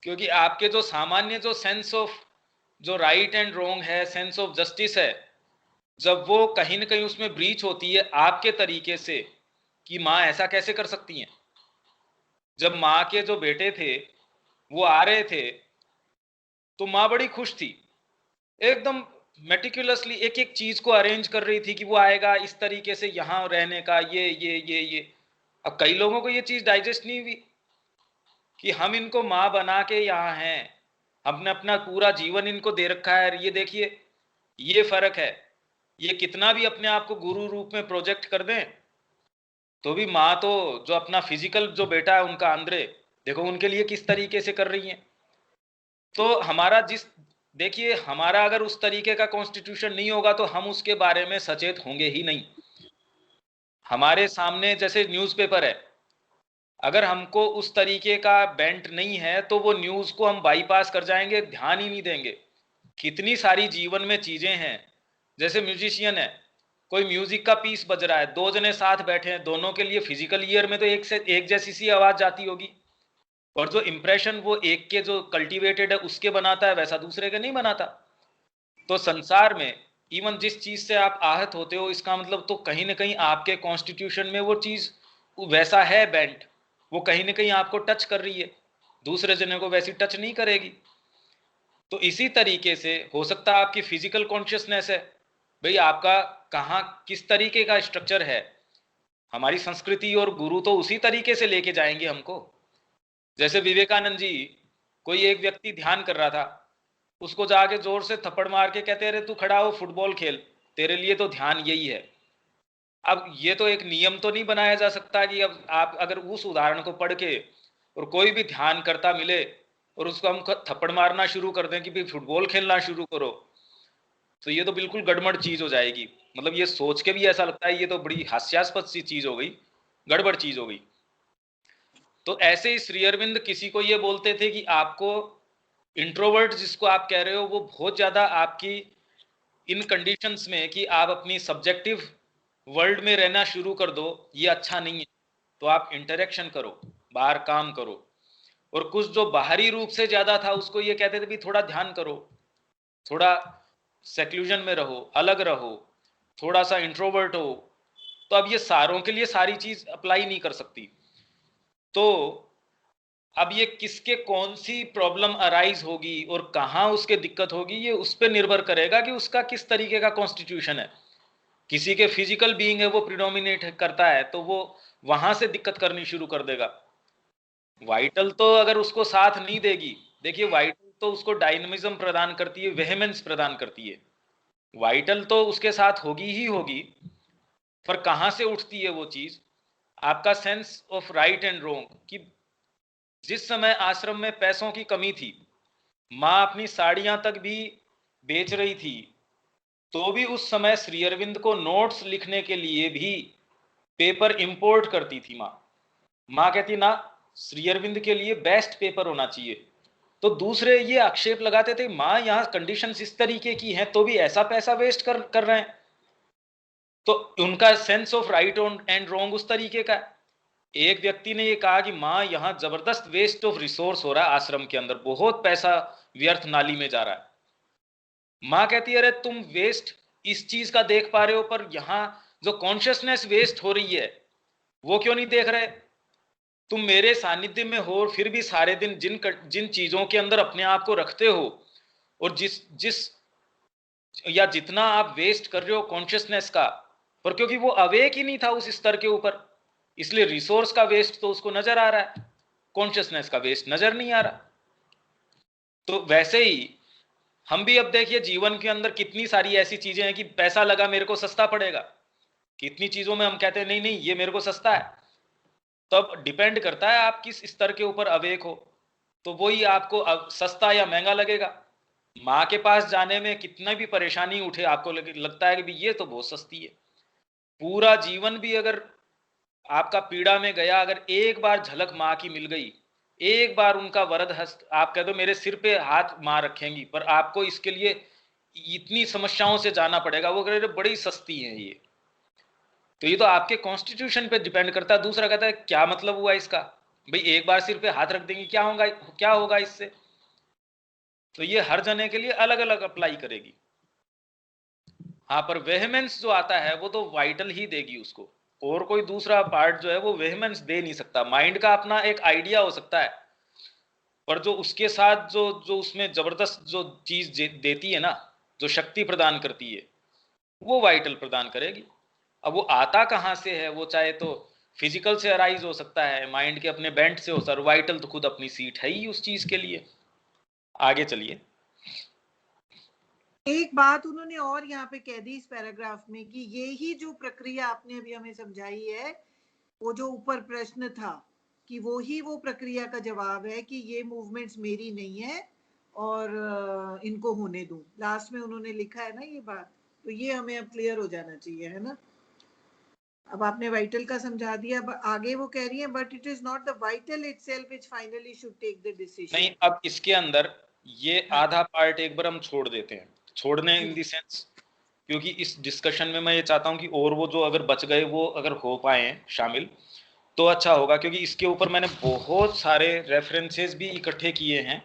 क्योंकि आपके जो सामान्य जो सेंस ऑफ जो राइट एंड रॉन्ग है, सेंस ऑफ जस्टिस है, जब वो कहीं ना कहीं उसमें ब्रीच होती है आपके तरीके से कि माँ ऐसा कैसे कर सकती हैं। जब माँ के जो बेटे थे वो आ रहे थे, तो माँ बड़ी खुश थी, एकदम मेटिकुलसली एक एक चीज को अरेंज कर रही थी कि वो आएगा इस तरीके से यहाँ रहने का, ये। अब कई लोगों को ये चीज डाइजेस्ट नहीं हुई कि हम इनको माँ बना के यहाँ हैं, हमने अपना पूरा जीवन इनको दे रखा है। ये देखिए, ये फर्क है। ये कितना भी अपने आप को गुरु रूप में प्रोजेक्ट कर दें, तो भी माँ तो जो अपना फिजिकल जो बेटा है उनका आंद्रे, देखो उनके लिए किस तरीके से कर रही है। तो हमारा देखिए, हमारा अगर उस तरीके का कॉन्स्टिट्यूशन नहीं होगा तो हम उसके बारे में सचेत होंगे ही नहीं। हमारे सामने जैसे न्यूज़पेपर है, अगर हमको उस तरीके का बेंट नहीं है तो वो न्यूज़ को हम बाईपास कर जाएंगे, ध्यान ही नहीं देंगे। कितनी सारी जीवन में चीजें हैं, जैसे म्यूजिशियन है, कोई म्यूजिक का पीस बज रहा है, 2 जने साथ बैठे हैं, दोनों के लिए फिजिकल ईयर में तो एक से एक जैसी सी आवाज जाती होगी, और जो इंप्रेशन वो एक के जो कल्टीवेटेड है उसके बनाता है, वैसा दूसरे के नहीं बनाता। तो संसार में इवन जिस चीज से आप आहत होते हो, इसका मतलब तो कहीं ना कहीं आपके कॉन्स्टिट्यूशन में वो चीज वैसा है बेंट, वो कहीं ना कहीं आपको टच कर रही है, दूसरे जने को वैसी टच नहीं करेगी। तो इसी तरीके से हो सकता है आपकी फिजिकल कॉन्शियसनेस है, भाई आपका कहाँ किस तरीके का स्ट्रक्चर है, हमारी संस्कृति और गुरु तो उसी तरीके से लेके जाएंगे हमको। जैसे विवेकानंद जी, कोई एक व्यक्ति ध्यान कर रहा था, उसको जाके जोर से थप्पड़ मार के कहते अरे तू खड़ा हो, फुटबॉल खेल, तेरे लिए तो ध्यान यही है। अब ये तो एक नियम तो नहीं बनाया जा सकता कि अब आप अगर उस उदाहरण को पढ़ के और कोई भी ध्यान करता मिले और उसको हम थप्पड़ मारना शुरू कर दें कि भाई फुटबॉल खेलना शुरू करो, तो ये तो बिल्कुल गड़बड़ चीज हो जाएगी। मतलब ये सोच के भी ऐसा लगता है ये तो बड़ी हास्यास्पद सी चीज हो गई, गड़बड़ चीज हो गई। तो ऐसे ही श्री अरविंद किसी को ये बोलते थे कि आपको इंट्रोवर्ट जिसको आप कह रहे हो, वो बहुत ज्यादा आपकी इन कंडीशंस में कि आप अपनी सब्जेक्टिव वर्ल्ड में रहना शुरू कर दो, ये अच्छा नहीं है। तो आप इंटरेक्शन करो, बाहर काम करो। और कुछ जो बाहरी रूप से ज्यादा था उसको ये कहते थे भी थोड़ा ध्यान करो, थोड़ा सेक्लूजन में रहो, अलग रहो, थोड़ा सा इंट्रोवर्ट हो। तो अब ये सारों के लिए सारी चीज अप्लाई नहीं कर सकती। तो अब ये किसके कौन सी प्रॉब्लम अराइज होगी और कहाँ उसके दिक्कत होगी, ये उस पर निर्भर करेगा कि उसका किस तरीके का कॉन्स्टिट्यूशन है। किसी के फिजिकल बीइंग है वो प्रिडोमिनेट करता है तो वो वहां से दिक्कत करनी शुरू कर देगा। वाइटल तो अगर उसको साथ नहीं देगी, देखिए वाइटल तो उसको डायनेमिज्म प्रदान करती है, वेहेमेंस प्रदान करती है। वाइटल तो उसके साथ होगी ही होगी, पर कहां से उठती है वो चीज, आपका sense of right and wrong. कि जिस समय आश्रम में पैसों की कमी थी, माँ अपनी साड़ियां तक भी बेच रही थी, तो भी उस समय श्री अरविंद को नोट्स लिखने के लिए भी पेपर इंपोर्ट करती थी माँ। माँ कहती ना, श्री अरविंद के लिए बेस्ट पेपर होना चाहिए। तो दूसरे ये आक्षेप लगाते थे, माँ यहाँ कंडीशंस इस तरीके की हैं तो भी ऐसा पैसा वेस्ट कर रहे हैं। तो उनका sense of right and wrong उस तरीके का। एक व्यक्ति ने ये कहा कि माँ यहाँ जबरदस्त वेस्ट ऑफ रिसोर्स हो रहा है, आश्रम के अंदर बहुत पैसा व्यर्थ नाली में जा रहा है। माँ कहती है अरे तुम वेस्ट इस चीज का देख पा रहे हो, पर यहाँ जो कॉन्शियसनेस वेस्ट हो रही है वो क्यों नहीं देख रहे। तुम मेरे सानिध्य में हो फिर भी सारे दिन जिन चीजों के अंदर अपने आप को रखते हो और जिस या जितना आप वेस्ट कर रहे हो कॉन्शियसनेस का, पर क्योंकि वो अवेक ही नहीं था उस स्तर के ऊपर, इसलिए रिसोर्स का वेस्ट तो उसको नजर आ रहा है, कॉन्शियसनेस का वेस्ट नजर नहीं आ रहा। तो वैसे ही हम भी अब देखिए जीवन के अंदर कितनी सारी ऐसी चीजें हैं कि पैसा लगा मेरे को सस्ता पड़ेगा, कितनी चीजों में हम कहते हैं नहीं नहीं ये मेरे को सस्ता है। तो अब डिपेंड करता है आप किस स्तर के ऊपर अवेक हो, तो वही आपको सस्ता या महंगा लगेगा। माँ के पास जाने में कितना भी परेशानी उठे, आपको लगता है कि भी ये तो बहुत सस्ती है। पूरा जीवन भी अगर आपका पीड़ा में गया, अगर एक बार झलक माँ की मिल गई, एक बार उनका वरद हस्त, आप कह दो मेरे सिर पे हाथ माँ रखेंगी, पर आपको इसके लिए इतनी समस्याओं से जाना पड़ेगा, वो कह रहे बड़ी सस्ती है ये। तो ये तो आपके कॉन्स्टिट्यूशन पे डिपेंड करता है। दूसरा कहता है क्या मतलब हुआ इसका, भाई एक बार सिर पे हाथ रख देंगे क्या होगा इससे। तो ये हर जने के लिए अलग अलग अप्लाई करेगी। हाँ, पर वेहमेंस जो आता है वो तो वाइटल ही देगी उसको, और कोई दूसरा पार्ट जो है वो वेहमेंस दे नहीं सकता। माइंड का अपना एक आइडिया हो सकता है, पर जो उसके साथ जो जो उसमें जबरदस्त जो चीज देती है ना, जो शक्ति प्रदान करती है, वो वाइटल प्रदान करेगी। अब वो आता कहाँ से है, वो चाहे तो फिजिकल से अराइज हो सकता है, माइंड के अपने बेंट से हो सर, वाइटल तो खुद अपनी सीट है ही उस चीज के लिए। आगे चलिए। एक बात उन्होंने और यहाँ पे कह दी इस पैराग्राफ में कि ये ही जो प्रक्रिया आपने अभी हमें समझाई है, वो जो ऊपर प्रश्न था कि वो प्रक्रिया का जवाब है कि ये मूवमेंट्स मेरी नहीं है और इनको होने दूं। लास्ट में उन्होंने लिखा है ना ये बात, तो ये हमें अब क्लियर हो जाना चाहिए, है ना। अब आपने वाइटल का समझा दिया, आगे वो कह रही है but it is not the vital itself which finally should take the decision. नहीं, अब इसके अंदर ये आधा पार्ट एक बार हम छोड़ देते हैं, छोड़ने इन दी सेंस, क्योंकि इस डिस्कशन में मैं ये चाहता हूं कि और वो जो अगर बच गए वो अगर हो पाए शामिल तो अच्छा होगा, क्योंकि इसके ऊपर मैंने बहुत सारे रेफरेंसेस भी इकट्ठे किए हैं।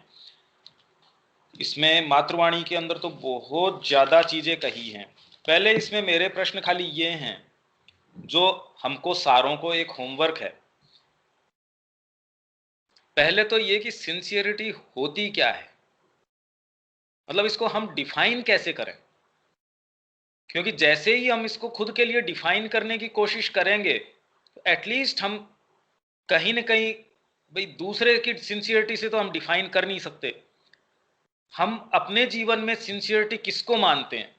इसमें मातृवाणी के अंदर तो बहुत ज्यादा चीजें कही हैं। पहले इसमें मेरे प्रश्न खाली ये हैं, जो हमको सारों को एक होमवर्क है। पहले तो ये कि सिंसियरिटी होती क्या है, मतलब इसको हम डिफाइन कैसे करें। क्योंकि जैसे ही हम इसको खुद के लिए डिफाइन करने की कोशिश करेंगे तो एटलीस्ट हम कहीं ना कहीं, भाई दूसरे की सिंसियरिटी से तो हम डिफाइन कर नहीं सकते, हम अपने जीवन में सिंसियरिटी किसको मानते हैं।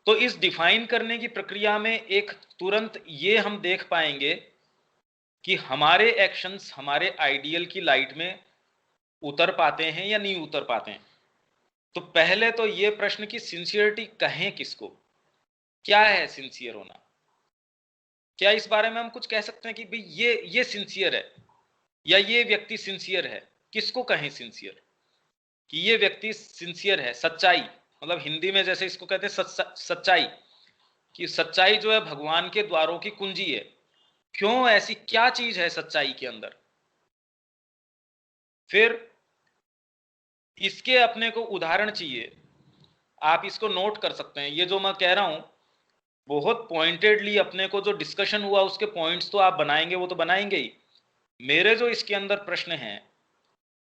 तो इस डिफाइन करने की प्रक्रिया में एक तुरंत ये हम देख पाएंगे कि हमारे एक्शंस हमारे आइडियल की लाइट में उतर पाते हैं या नहीं उतर पाते हैं। तो पहले तो ये प्रश्न कि सिंसियरिटी कहें किसको, क्या है सिंसियर होना। क्या इस बारे में हम कुछ कह सकते हैं कि भाई ये सिंसियर है या ये व्यक्ति सिंसियर है, किसको कहें सिंसियर, कि ये व्यक्ति सिंसियर है। सच्चाई, मतलब हिंदी में जैसे इसको कहते हैं सच्चाई, कि सच्चाई जो है भगवान के द्वारों की कुंजी है। क्यों, ऐसी क्या चीज है सच्चाई के अंदर। फिर इसके अपने को उदाहरण चाहिए, आप इसको नोट कर सकते हैं। ये जो मैं कह रहा हूं बहुत पॉइंटेडली अपने को जो डिस्कशन हुआ उसके पॉइंट्स तो आप बनाएंगे, वो तो बनाएंगे ही। मेरे जो इसके अंदर प्रश्न हैं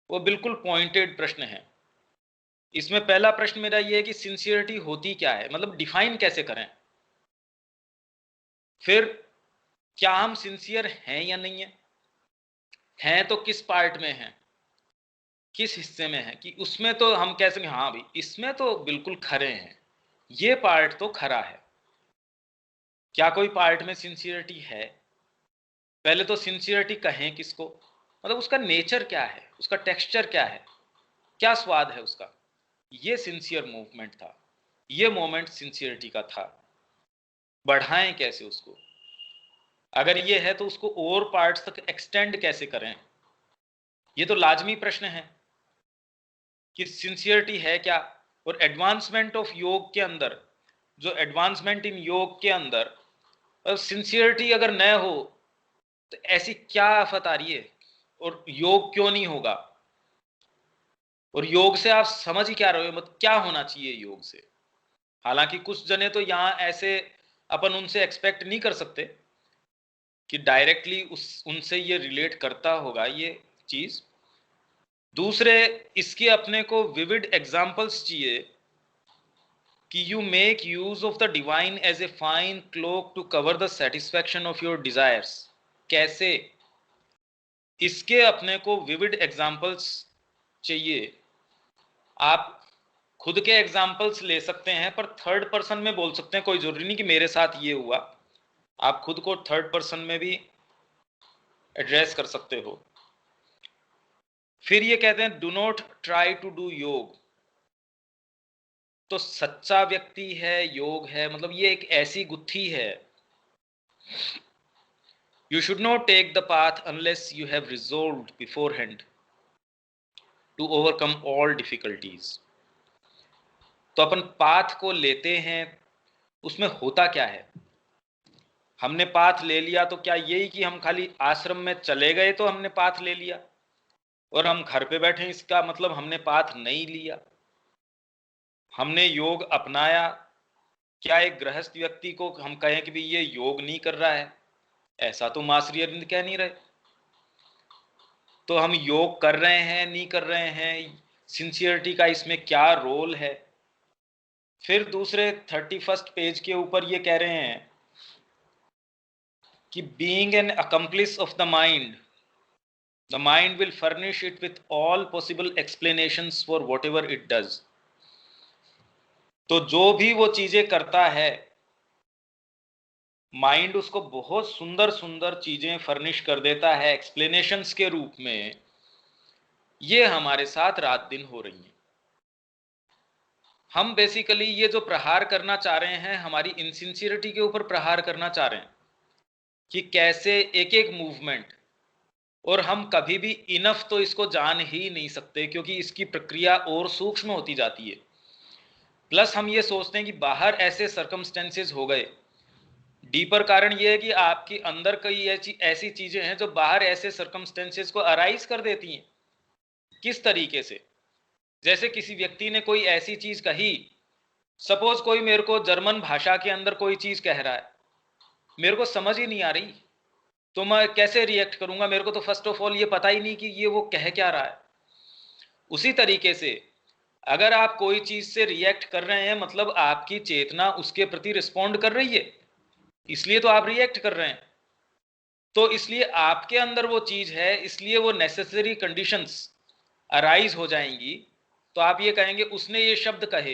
वो बिल्कुल पॉइंटेड प्रश्न हैं। इसमें पहला प्रश्न मेरा ये है कि सिंसियरिटी होती क्या है, मतलब डिफाइन कैसे करें। फिर क्या हम सिंसियर हैं या नहीं है, हैं तो किस पार्ट में हैं, किस हिस्से में है, कि उसमें तो हम कह सकें हाँ भाई इसमें तो बिल्कुल खरे हैं, ये पार्ट तो खरा है। क्या कोई पार्ट में सिंसियरिटी है। पहले तो सिंसियरिटी कहें किसको, मतलब उसका नेचर क्या है, उसका टेक्सचर क्या है, क्या स्वाद है उसका। ये सिंसियर मूवमेंट था, ये मोमेंट सिंसियरिटी का था। बढ़ाएं कैसे उसको, अगर ये है तो उसको और पार्ट्स तक एक्सटेंड कैसे करें। ये तो लाजमी प्रश्न है कि सिंसियरिटी है क्या। और एडवांसमेंट ऑफ योग के अंदर, जो एडवांसमेंट इन योग के अंदर सिंसियरिटी अगर न हो तो ऐसी क्या आफत आ रही है, और योग क्यों नहीं होगा। और योग से आप समझ ही क्या रहे हो, मतलब क्या होना चाहिए योग से। हालांकि कुछ जने तो यहां ऐसे अपन उनसे एक्सपेक्ट नहीं कर सकते कि डायरेक्टली उनसे ये रिलेट करता होगा ये चीज। दूसरे, इसके अपने को विविड एग्जाम्पल्स चाहिए कि you make use of the divine as a fine cloak to cover the satisfaction of your desires. कैसे, इसके अपने को विविड एग्जाम्पल्स चाहिए। आप खुद के एग्जाम्पल्स ले सकते हैं पर थर्ड पर्सन में बोल सकते हैं, कोई जरूरी नहीं कि मेरे साथ ये हुआ, आप खुद को थर्ड पर्सन में भी एड्रेस कर सकते हो। फिर ये कहते हैं do not try to do yoga. तो सच्चा व्यक्ति है, योग है, मतलब ये एक ऐसी गुत्थी है। You should not take the path unless you have resolved beforehand to overcome all difficulties. तो अपन पाथ को लेते हैं, उसमें होता क्या है। हमने पाथ ले लिया तो क्या यही कि हम खाली आश्रम में चले गए तो हमने पाथ ले लिया, और हम घर पे बैठे इसका मतलब हमने पाथ नहीं लिया। हमने योग अपनाया, क्या एक गृहस्थ व्यक्ति को हम कहें कि भाई ये योग नहीं कर रहा है, ऐसा तो मां श्री अरविंद कह नहीं रहे। तो हम योग कर रहे हैं नहीं कर रहे हैं, सिंसियरिटी का इसमें क्या रोल है। फिर दूसरे 31 पेज के ऊपर ये कह रहे हैं कि being an accomplish of the mind, the mind will furnish it with all possible explanations for whatever it does। तो जो भी वो चीजें करता है माइंड उसको बहुत सुंदर सुंदर चीजें फर्निश कर देता है एक्सप्लेनेशंस के रूप में। ये हमारे साथ रात दिन हो रही है। हम बेसिकली ये जो प्रहार करना चाह रहे हैं, हमारी इनसिंसियरिटी के ऊपर प्रहार करना चाह रहे हैं कि कैसे एक एक मूवमेंट, और हम कभी भी इनफ तो इसको जान ही नहीं सकते क्योंकि इसकी प्रक्रिया और सूक्ष्म होती जाती है। प्लस हम ये सोचते हैं कि बाहर ऐसे सर्कमस्टेंसेस हो गए। डीपर कारण ये है कि आपकी अंदर कई ऐसी चीजें हैं जो बाहर ऐसे सर्कमस्टेंसेस को अराइज कर देती हैं। किस तरीके से, जैसे किसी व्यक्ति ने कोई ऐसी चीज कही, सपोज कोई मेरे को जर्मन भाषा के अंदर कोई चीज कह रहा है, मेरे को समझ ही नहीं आ रही, तो मैं कैसे रिएक्ट करूंगा। मेरे को तो फर्स्ट ऑफ ऑल ये पता ही नहीं कि ये वो कह क्या रहा है। उसी तरीके से अगर आप कोई चीज से रिएक्ट कर रहे हैं, मतलब आपकी चेतना उसके प्रति रिस्पॉन्ड कर रही है, इसलिए तो आप रिएक्ट कर रहे हैं। तो इसलिए आपके अंदर वो चीज है, इसलिए वो नेसेसरी कंडीशंस अराइज हो जाएंगी। तो आप ये कहेंगे उसने ये शब्द कहे,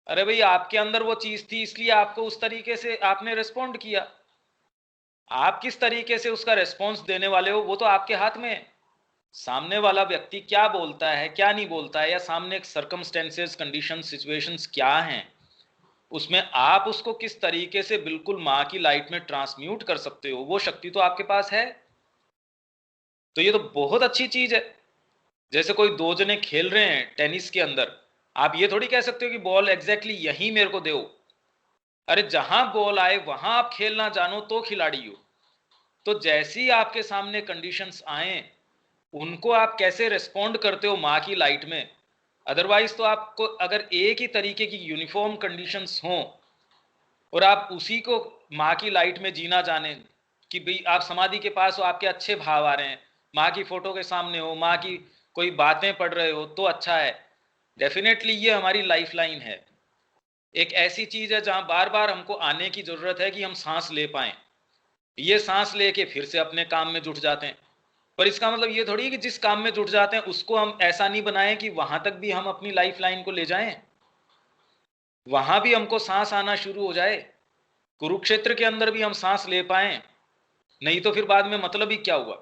अरे भाई आपके अंदर वो चीज थी इसलिए आपको उस तरीके से आपने रिस्पॉन्ड किया। आप किस तरीके से उसका रिस्पॉन्स देने वाले हो वो तो आपके हाथ में है। सामने वाला व्यक्ति क्या बोलता है क्या नहीं बोलता है, या सामने सर्कमस्टेंसेस कंडीशन सिचुएशंस क्या हैं, उसमें आप उसको किस तरीके से बिल्कुल मां की लाइट में ट्रांसम्यूट कर सकते हो, वो शक्ति तो आपके पास है। तो ये तो बहुत अच्छी चीज है। जैसे कोई दो जने खेल रहे हैं टेनिस के अंदर, आप ये थोड़ी कह सकते हो कि बॉल एग्जैक्टली यहीं मेरे को दो। अरे जहां बॉल आए वहां आप खेलना जानो तो खिलाड़ी हो। तो जैसे ही आपके सामने कंडीशंस आए, उनको आप कैसे रिस्पॉन्ड करते हो माँ की लाइट में। अदरवाइज तो आपको अगर एक ही तरीके की यूनिफॉर्म कंडीशंस हों और आप उसी को माँ की लाइट में जीना जाने कि भाई आप समाधि के पास हो, आपके अच्छे भाव आ रहे हैं, माँ की फोटो के सामने हो, माँ की कोई बातें पढ़ रहे हो तो अच्छा है। डेफिनेटली ये हमारी लाइफ लाइन है, एक ऐसी चीज है जहां बार बार हमको आने की जरूरत है कि हम सांस ले पाए। ये सांस लेके फिर से अपने काम में जुट जाते हैं, पर इसका मतलब ये थोड़ी है कि जिस काम में जुट जाते हैं उसको हम ऐसा नहीं बनाएं कि वहां तक भी हम अपनी लाइफ लाइन को ले जाएं, वहां भी हमको सांस आना शुरू हो जाए, कुरुक्षेत्र के अंदर भी हम सांस ले पाए। नहीं तो फिर बाद में मतलब ही क्या हुआ,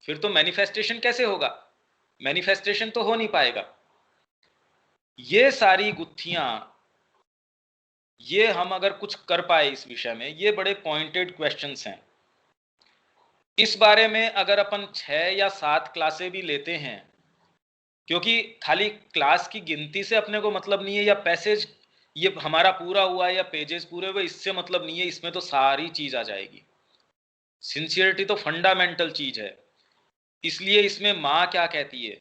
फिर तो मैनिफेस्टेशन कैसे होगा, मैनिफेस्टेशन तो हो नहीं पाएगा। ये सारी गुत्थियां, ये हम अगर कुछ कर पाए इस विषय में, ये बड़े पॉइंटेड क्वेश्चंस हैं। इस बारे में अगर अपन 6 या 7 क्लासें भी लेते हैं, क्योंकि खाली क्लास की गिनती से अपने को मतलब नहीं है, या पैसेज ये हमारा पूरा हुआ या पेजेस पूरे हुए, इससे मतलब नहीं है, इसमें तो सारी चीज आ जाएगी। सिंसियरिटी तो फंडामेंटल चीज है, इसलिए इसमें माँ क्या कहती है,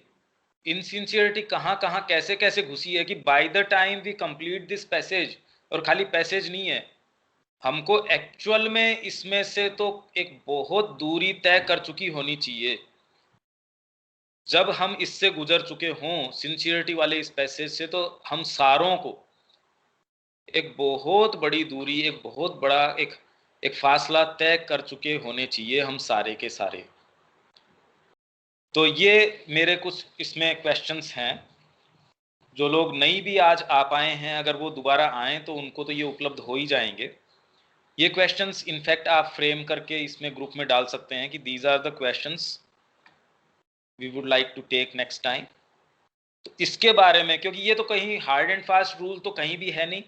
इनसिंसियरिटी कहाँ कहाँ कैसे कैसे घुसी है कि by the time we complete this passage, और खाली पैसेज नहीं है, हमको एक्चुअल में इसमें से तो एक बहुत दूरी तय कर चुकी होनी चाहिए। जब हम इससे गुजर चुके हों सिंसियरिटी वाले इस पैसेज से, तो हम सारों को एक बहुत बड़ी दूरी, एक बहुत बड़ा एक फासला तय कर चुके होने चाहिए हम सारे के सारे। तो ये मेरे कुछ इसमें क्वेश्चंस हैं, जो लोग नहीं भी आज आ पाए हैं, अगर वो दोबारा आए तो उनको तो ये उपलब्ध हो ही जाएंगे। ये क्वेश्चंस इनफैक्ट आप फ्रेम करके इसमें ग्रुप में डाल सकते हैं कि these are the questions we would like to take next time. तो इसके बारे में, क्योंकि ये तो कहीं हार्ड एंड फास्ट रूल तो कहीं भी है नहीं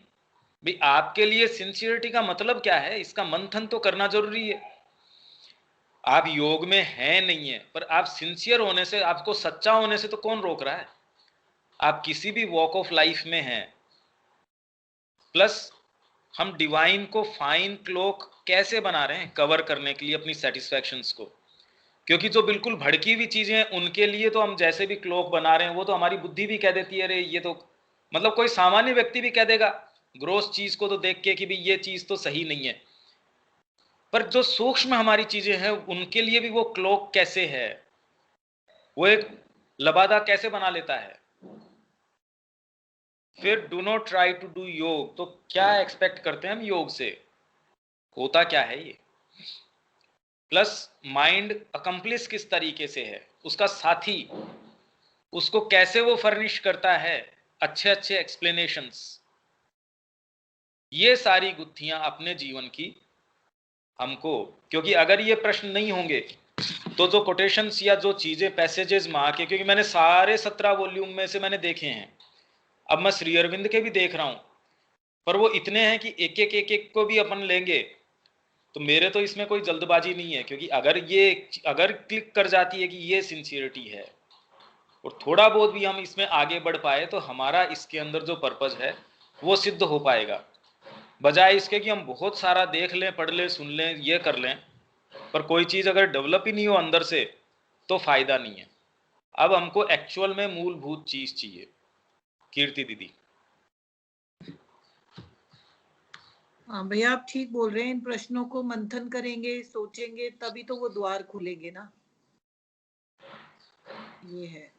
भाई, आपके लिए सिंसियरिटी का मतलब क्या है, इसका मंथन तो करना जरूरी है। आप योग में हैं नहीं है, पर आप सिंसियर होने से, आपको सच्चा होने से तो कौन रोक रहा है। आप किसी भी वॉक ऑफ लाइफ में हैं, प्लस हम डिवाइन को फाइन क्लोक कैसे बना रहे हैं कवर करने के लिए अपनी सेटिस्फैक्शंस को, क्योंकि जो बिल्कुल भड़की हुई चीजें हैं उनके लिए तो हम जैसे भी क्लोक बना रहे हैं, वो तो हमारी बुद्धि भी कह देती है अरे ये तो, मतलब कोई सामान्य व्यक्ति भी कह देगा ग्रोस चीज को तो देख के कि भाई ये चीज तो सही नहीं है, पर जो सूक्ष्म हमारी चीजें हैं उनके लिए भी वो क्लोक कैसे है, वो एक लबादा कैसे बना लेता है। फिर do not try to do yoga, तो क्या एक्सपेक्ट करते हैं हम योग से, होता क्या है ये। प्लस माइंड अकम्प्लिस किस तरीके से है, उसका साथी उसको कैसे वो फर्निश करता है अच्छे अच्छे एक्सप्लेनेशंस। ये सारी गुत्थियां अपने जीवन की हमको, क्योंकि अगर ये प्रश्न नहीं होंगे तो जो कोटेशंस या जो चीजें पैसेजेस माँ के, क्योंकि मैंने सारे 17 वॉल्यूम में से मैंने देखे हैं, अब मैं श्री अरविंद के भी देख रहा हूं, पर वो इतने हैं कि एक एक को भी अपन लेंगे तो मेरे तो इसमें कोई जल्दबाजी नहीं है, क्योंकि अगर क्लिक कर जाती है कि ये सिंसियरिटी है और थोड़ा बहुत भी हम इसमें आगे बढ़ पाए, तो हमारा इसके अंदर जो पर्पज है वो सिद्ध हो पाएगा, बजाय इसके कि हम बहुत सारा देख लें, पढ़ लें, सुन लें, ये कर लें, पर कोई चीज अगर डेवलप ही नहीं हो अंदर से तो फायदा नहीं है। अब हमको एक्चुअल में मूलभूत चीज चाहिए। कीर्ति दीदी। हाँ भैया, आप ठीक बोल रहे हैं, इन प्रश्नों को मंथन करेंगे, सोचेंगे, तभी तो वो द्वार खुलेंगे ना, ये है।